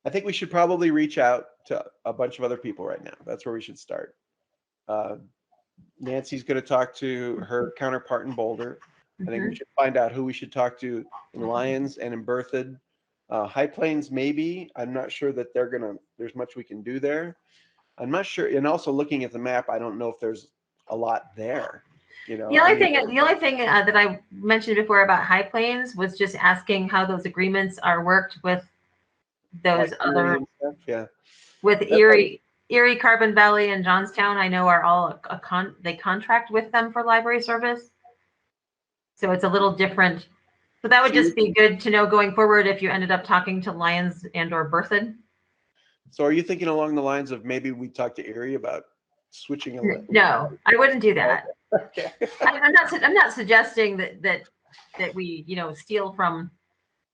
I think we should probably reach out to a bunch of other people right now. That's where we should start. Nancy's going to talk to her counterpart in Boulder. I think we should find out who we should talk to in Lyons and in Berthoud. High Plains, maybe. I'm not sure that there's much we can do there. I'm not sure. And also looking at the map, I don't know if there's a lot there. The only thing that I mentioned before about High Plains was just asking how those agreements are worked with those like other, stuff, yeah. with Erie, Carbon Valley, and Johnstown. I know are all they contract with them for library service, so it's a little different. So that would just be good to know going forward if you ended up talking to Lyons and/or Berthoud. So are you thinking along the lines of maybe we talk to Erie about switching a little? No, I wouldn't do that. Okay. I'm not suggesting that we steal from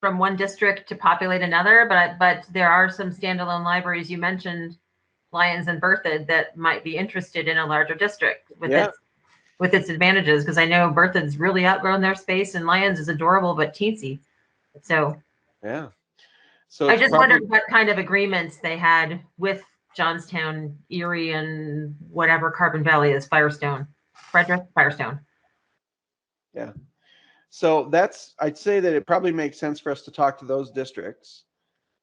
one district to populate another, but there are some standalone libraries you mentioned, Lyons and Berthoud, that might be interested in a larger district with its advantages, because I know Berthoud's really outgrown their space and Lyons is adorable but teensy. So yeah. So I just wondered what kind of agreements they had with Johnstown, Erie, and whatever Carbon Valley is, Firestone. Yeah. So I'd say that it probably makes sense for us to talk to those districts,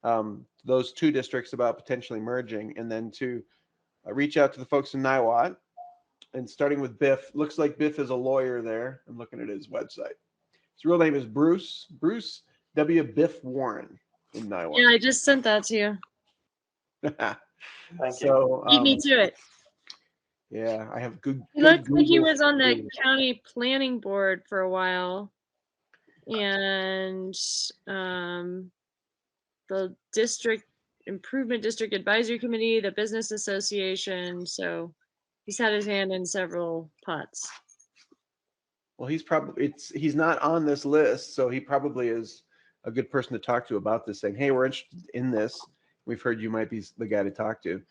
those 2 districts, about potentially merging, and then to reach out to the folks in Niwot, and starting with Biff. Looks like Biff is a lawyer there. I'm looking at his website. His real name is Bruce W. Biff Warren in Niwot. Yeah, I just sent that to you. Thank you. Beat me to it. Yeah, I have good. He looks like he was on the county planning board for a while, and the district improvement district advisory committee, the business association. So he's had his hand in several pots. Well, he's not on this list, so he probably is a good person to talk to about this, saying, hey, we're interested in this. We've heard you might be the guy to talk to.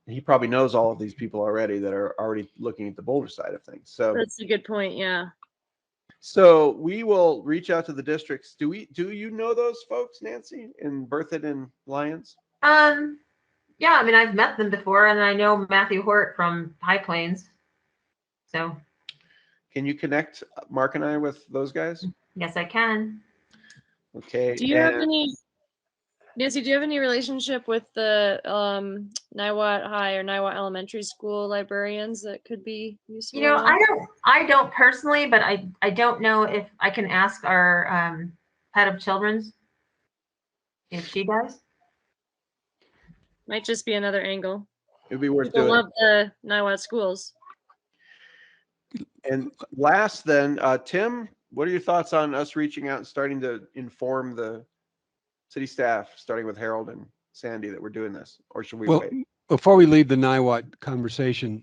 And he probably knows all of these people already that are already looking at the Boulder side of things. So that's a good point. Yeah. So we will reach out to the districts. Do you know those folks, Nancy, in Berthoud and Lyons? Yeah, I mean, I've met them before, and I know Matthew Hort from High Plains. So can you connect Mark and I with those guys? Yes, I can. Okay. Do you have any, Nancy, do you have any relationship with the Niwot High or Niwot Elementary School librarians that could be useful? I don't personally, but I don't know if I can ask our head of children's if she does. Might just be another angle. It'd be worth People doing. love the Niwot schools. And last then, Tim, what are your thoughts on us reaching out and starting to inform the city staff, starting with Harold and Sandy, that we're doing this? Or should we Well, wait? before we leave the Niwot conversation,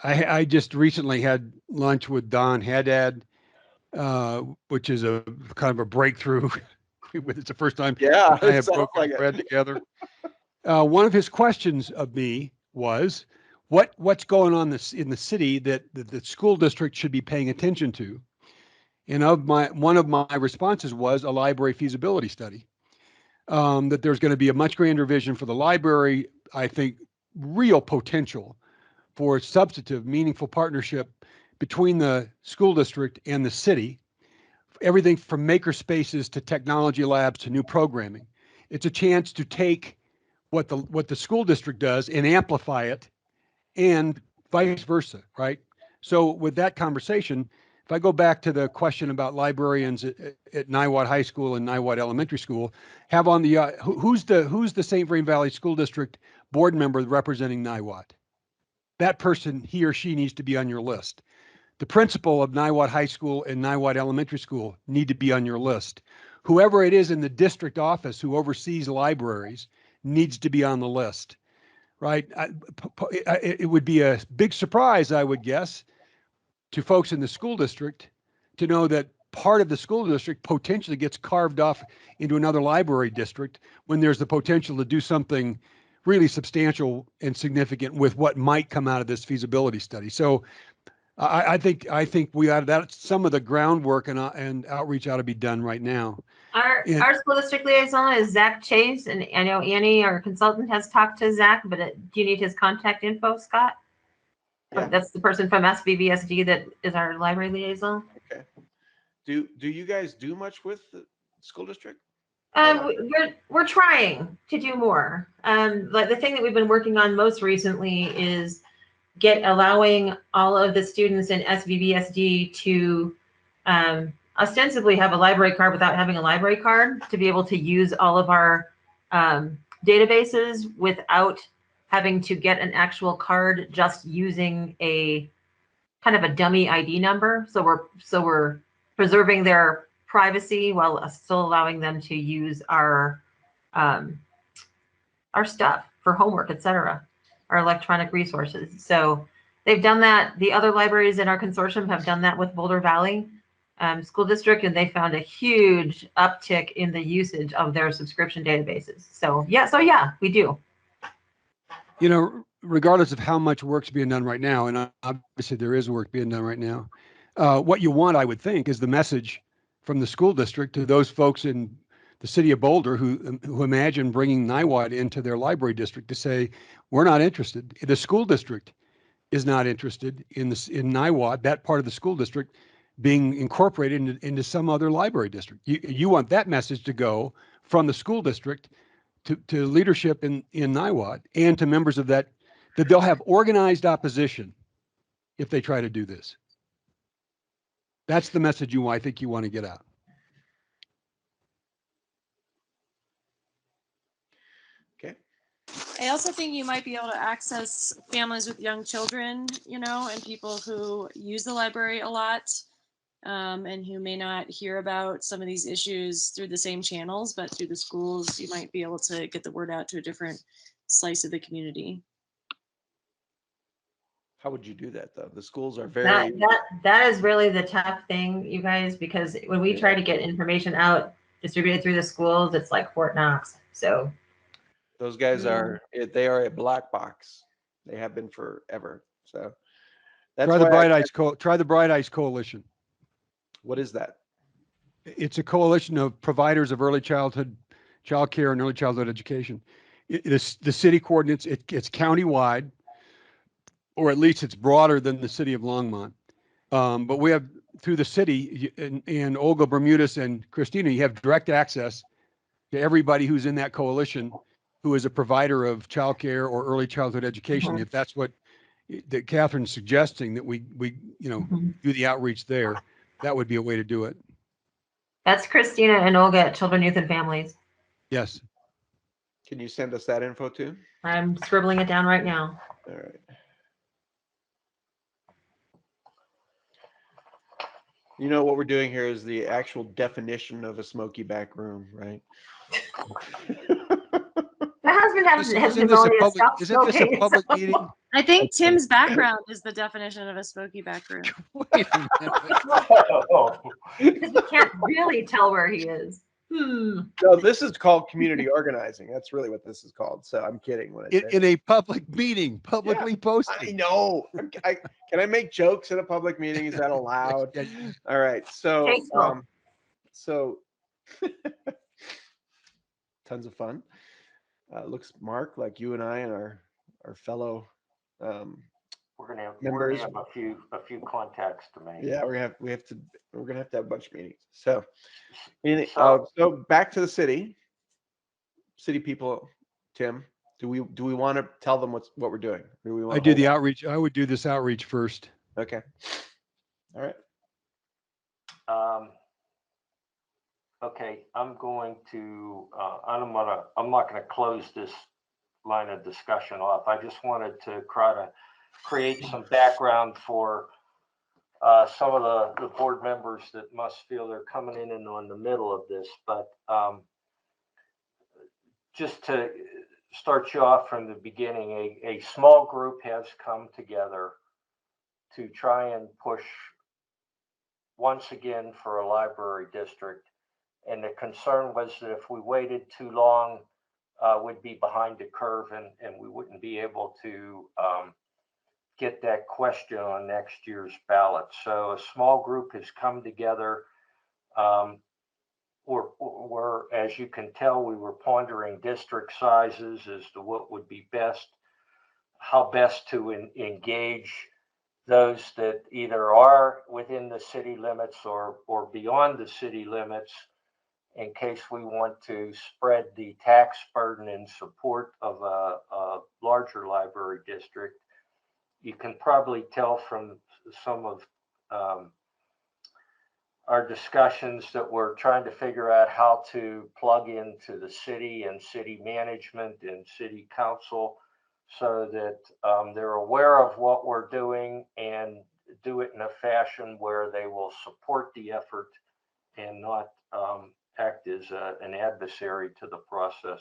I just recently had lunch with Don Haddad, which is a kind of a breakthrough. It's the first time Yeah, I it have sounds broken like it. bread together. One of his questions of me was, what's going on in the city that the school district should be paying attention to? And one of my responses was a library feasibility study. That there's going to be a much grander vision for the library. I think real potential for substantive, meaningful partnership between the school district and the city. Everything from maker spaces to technology labs to new programming. It's a chance to take what the school district does and amplify it, and vice versa, right? So with that conversation, if I go back to the question about librarians at Niwot High School and Niwot Elementary School, have on the who's the St. Vrain Valley School District board member representing Niwot? That person, he or she, needs to be on your list. The principal of Niwot High School and Niwot Elementary School need to be on your list. Whoever it is in the district office who oversees libraries needs to be on the list, right? It would be a big surprise, I would guess, to folks in the school district to know that part of the school district potentially gets carved off into another library district when there's the potential to do something really substantial and significant with what might come out of this feasibility study. So I think we ought, that's some of the groundwork and outreach ought to be done right now. Our school district liaison is Zach Chase, and I know Annie, our consultant, has talked to Zach, but do you need his contact info, Scott? Yeah. That's the person from SVBSD that is our library liaison. Okay. Do you guys do much with the school district? We're trying to do more. Like the thing that we've been working on most recently is allowing all of the students in SVBSD to ostensibly have a library card without having a library card, to be able to use all of our databases without having to get an actual card, just using a kind of a dummy ID number. So we're preserving their privacy while still allowing them to use our stuff for homework, etc., our electronic resources. So they've done that. The other libraries in our consortium have done that with Boulder Valley School District, and they found a huge uptick in the usage of their subscription databases. So yeah, we do. You know, regardless of how much work's being done right now, and obviously there is work being done right now, what you want, I would think, is the message from the school district to those folks in the city of Boulder who imagine bringing Niwot into their library district to say, we're not interested. The school district is not interested in Niwot, that part of the school district, being incorporated into some other library district. You want that message to go from the school district to leadership in Niwot and to members of that they'll have organized opposition if they try to do this. That's the message I think you want to get out. Okay. I also think you might be able to access families with young children, and people who use the library a lot, and who may not hear about some of these issues through the same channels, but through the schools, you might be able to get the word out to a different slice of the community. How would you do that though? The schools are very that is really the tough thing, you guys, because when we try to get information out distributed through the schools, it's like Fort Knox. So those guys are a black box. They have been forever. So that's try the Bright Eyes Coalition. What is that? It's a coalition of providers of early childhood, child care, and early childhood education. The city coordinates. It's countywide, or at least it's broader than the city of Longmont. But we have, through the city and Olga Bermudez and Christina, you have direct access to everybody who's in that coalition who is a provider of childcare or early childhood education. If that's what that Catherine's suggesting, that we do the outreach there, that would be a way to do it. That's Christina and Olga at Children, Youth, and Families. Yes. Can you send us that info too? I'm scribbling it down right now. All right. You know what we're doing here is the actual definition of a smoky back room, right? My husband has the Isn't this a ability to public, stop isn't this a smoking. public so- meeting? I think Okay. Tim's background is the definition of a smoky back room. Wait a minute. Oh, Because we can't really tell where he is. No, this is called community organizing. That's really what this is called. So I'm kidding when I say In a public meeting, publicly I posted. know. Can I make jokes in a public meeting? Is that allowed? Yeah. All right. So, Tasteful. so tons of fun. Looks, Mark, like you and I and our fellow. we're gonna have Members. a few contacts to make. Yeah, we're gonna have to have a bunch of meetings. So, So- so back to the city people. Tim, do we want to tell them what we're doing? Or do we want I do the outreach. I would do this outreach first. Okay. All right. Okay, I'm going to, I'm not gonna close this line of discussion off. I just wanted to try to create some background for some of the board members that must feel they're coming in and on the middle of this, but just to start you off from the beginning, a small group has come together to try and push once again for a library district. And the concern was that if we waited too long, we'd be behind the curve and we wouldn't be able to get that question on next year's ballot. So a small group has come together. We're, as you can tell, we were pondering district sizes as to what would be best, how best to engage those that either are within the city limits or beyond the city limits, in case we want to spread the tax burden in support of a larger library district. You can probably tell from some of our discussions that we're trying to figure out how to plug into the city and city management and city council so that they're aware of what we're doing and do it in a fashion where they will support the effort and not act as an adversary to the process.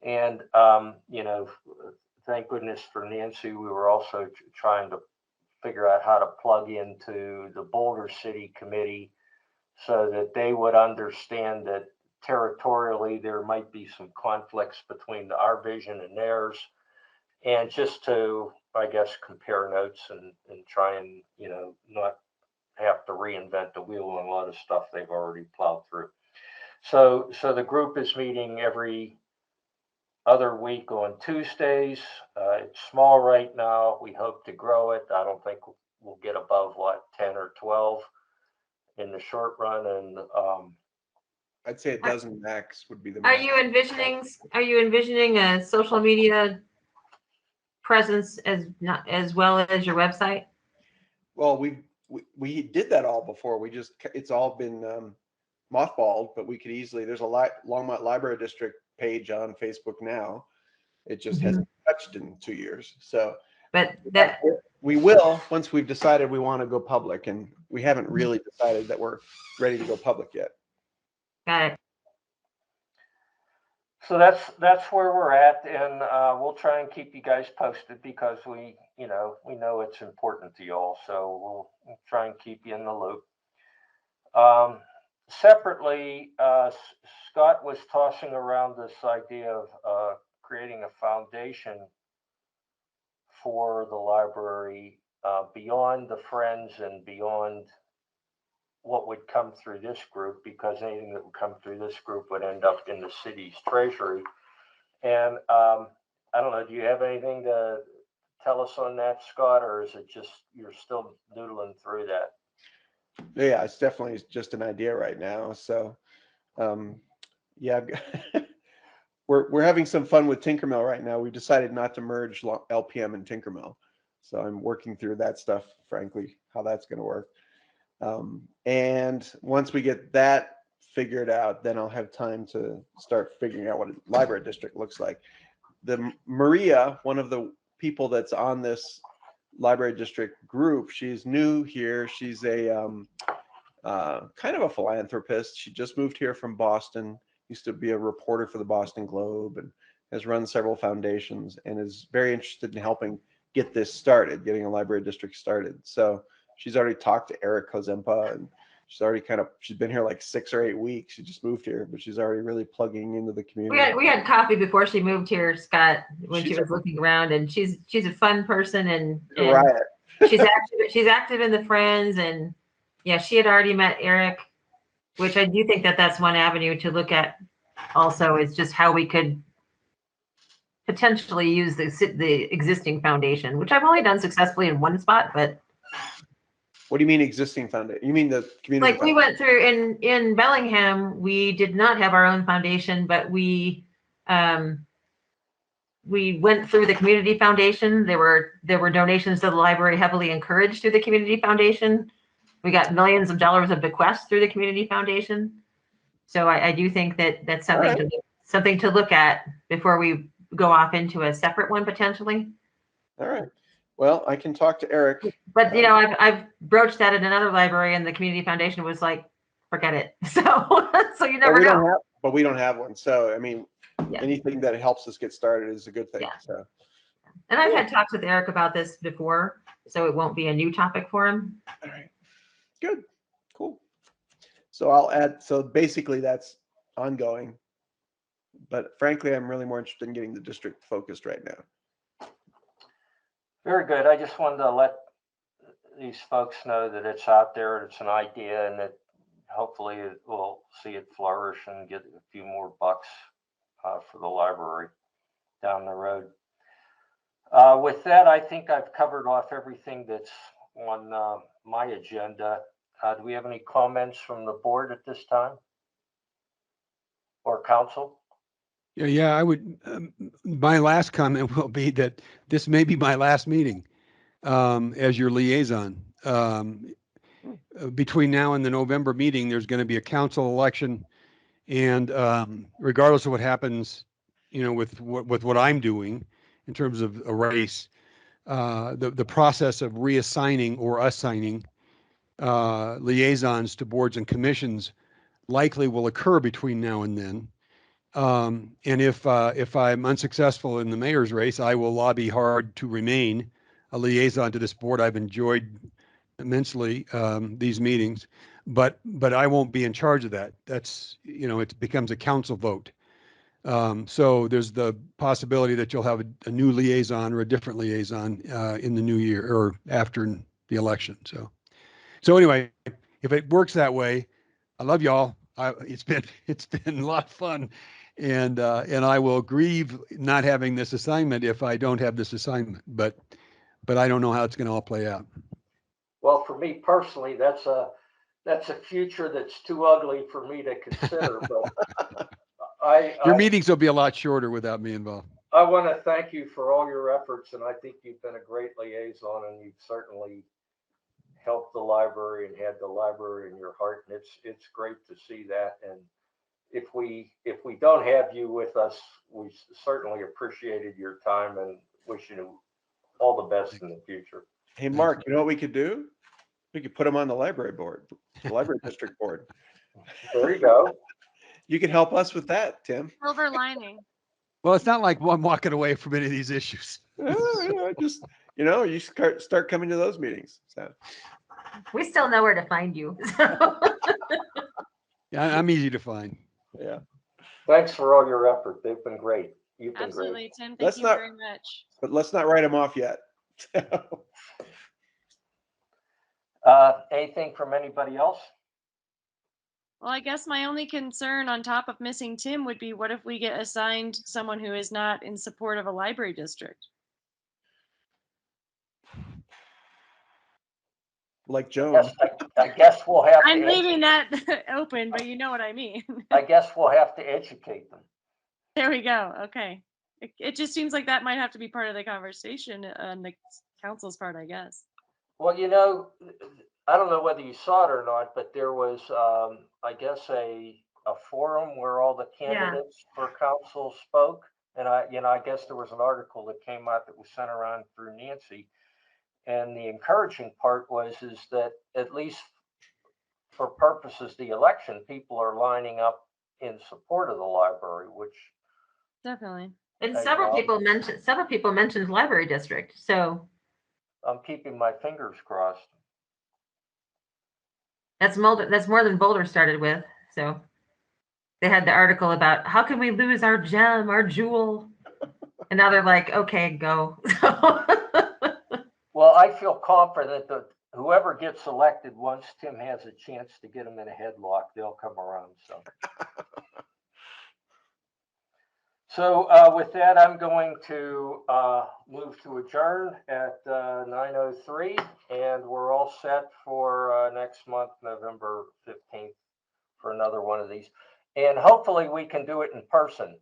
And, thank goodness for Nancy, we were also trying to figure out how to plug into the Boulder City Committee so that they would understand that territorially there might be some conflicts between our vision and theirs. And just to, I guess, compare notes and try and, not have to reinvent the wheel on a lot of stuff they've already plowed through. So the group is meeting every other week on Tuesdays. It's small right now. We hope to grow it. I don't think we'll get above 10 or 12 in the short run. And I'd say a dozen max would be the Are max. you envisioning a social media presence as well as your website? Well, we did that all before. It's all been mothballed, but we could easily. There's a Longmont Library District page on Facebook now. It just hasn't touched in 2 years. So, but that we will once we've decided we want to go public, and we haven't really decided that we're ready to go public yet. got it. so that's where we're at, and we'll try and keep you guys posted because we know it's important to y'all. So we'll try and keep you in the loop. Separately, Scott was tossing around this idea of creating a foundation for the library beyond the Friends and beyond what would come through this group, because anything that would come through this group would end up in the city's treasury. And I don't know, do you have anything to tell us on that, Scott, or is it just you're still noodling through that? Yeah, it's definitely just an idea right now. So, yeah, we're having some fun with Tinkermill right now. We've decided not to merge LPM and Tinkermill. So I'm working through that stuff, frankly, how that's going to work. And once we get that figure it out, then I'll have time to start figuring out what a library district looks like. Maria, one of the people that's on this library district group, she's new here. She's a kind of a philanthropist. She just moved here from Boston, used to be a reporter for the Boston Globe, and has run several foundations and is very interested in helping get this started, getting a library district started. So she's already talked to Eric Kozempa, and she's been here like 6 or 8 weeks. She just moved here, but she's already really plugging into the community. We had coffee before she moved here, Scott, when she was looking around, and she's a fun person, and Riot. she's active in the Friends, and yeah, she had already met Eric, which I do think that's one avenue to look at. Also, is just how we could potentially use the existing foundation, which I've only done successfully in one spot, but. What do you mean existing foundation? You mean the community? Like we went through in Bellingham, we did not have our own foundation, but we went through the community foundation. There were donations to the library heavily encouraged through the community foundation. We got millions of dollars of bequests through the community foundation. So I do think that's something something to look at before we go off into a separate one potentially. All right. Well, I can talk to Eric. But you know, I've broached that at another library, and the community foundation was like, "Forget it." So you never know. But we don't have one. So I mean, Yeah. anything that helps us get started is a good thing. Yeah. So. And I've had talks with Eric about this before, so it won't be a new topic for him. All right. Good. Cool. So I'll add. So basically, that's ongoing. But frankly, I'm really more interested in getting the district focused right now. Very good. I just wanted to let these folks know that it's out there, it's an idea, and that hopefully we'll see it flourish and get a few more bucks for the library down the road. With that, I think I've covered off everything that's on my agenda. Do we have any comments from the board at this time? Or council? Yeah, I would. My last comment will be that this may be my last meeting as your liaison. Between now and the November meeting, there's going to be a council election, and regardless of what happens, with what I'm doing in terms of a race, the process of reassigning or assigning liaisons to boards and commissions likely will occur between now and then. And if I'm unsuccessful in the mayor's race, I will lobby hard to remain a liaison to this board. I've enjoyed immensely these meetings, but I won't be in charge of that. That's, it becomes a council vote. So there's the possibility that you'll have a new liaison or a different liaison in the new year or after the election. So anyway, if it works that way, I love y'all. It's been a lot of fun. And I will grieve not having this assignment if I don't have this assignment, but I don't know how it's going to all play out. Well, for me personally, that's a future that's too ugly for me to consider. But your meetings will be a lot shorter without me involved. I want to thank you for all your efforts, and I think you've been a great liaison, and you've certainly helped the library and had the library in your heart, and it's great to see that. And if we don't have you with us, we certainly appreciated your time and wish you all the best in the future. Hey, Mark, you know what we could do? We could put him on the library board, the library district board. There you go. You can help us with that, Tim. Silver lining. Well, it's not like I'm walking away from any of these issues. Just, you start coming to those meetings. So. We still know where to find you. Yeah, I'm easy to find. Yeah. Thanks for all your effort. They've been great. You've been Absolutely, great. Tim. Thank you very much. But let's not write them off yet. Anything from anybody else? Well, I guess my only concern on top of missing Tim would be, what if we get assigned someone who is not in support of a library district? Like Joan. I guess we'll have to. I'm leaving that open, but you know what I mean. I guess we'll have to educate them. There we go. Okay. It just seems like that might have to be part of the conversation on the council's part, I guess. Well, I don't know whether you saw it or not, but there was, I guess, a forum where all the candidates for council spoke. And I guess there was an article that came out that was sent around through Nancy. And the encouraging part is that at least for purposes of the election, people are lining up in support of the library, which Definitely. And Hey, several Bob. people mentioned library district. So I'm keeping my fingers crossed. that's more than Boulder started with. So they had the article about how can we lose our gem, our jewel, and now they're like, okay, go. Well, I feel confident that whoever gets elected, once Tim has a chance to get them in a headlock, they'll come around. So with that, I'm going to move to adjourn at 9:03, and we're all set for next month, November 15th, for another one of these. And hopefully we can do it in person.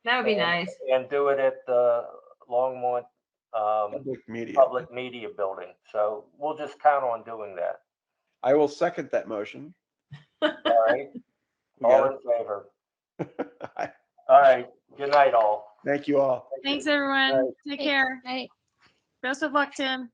That would be nice. And do it at the Longmont Public media. Media Building. So we'll just count on doing that. I will second that motion. All right. We All got in favor. it. All right. Good night, all. Thank you all. Thanks, everyone. Take care. Right. Best of luck, Tim.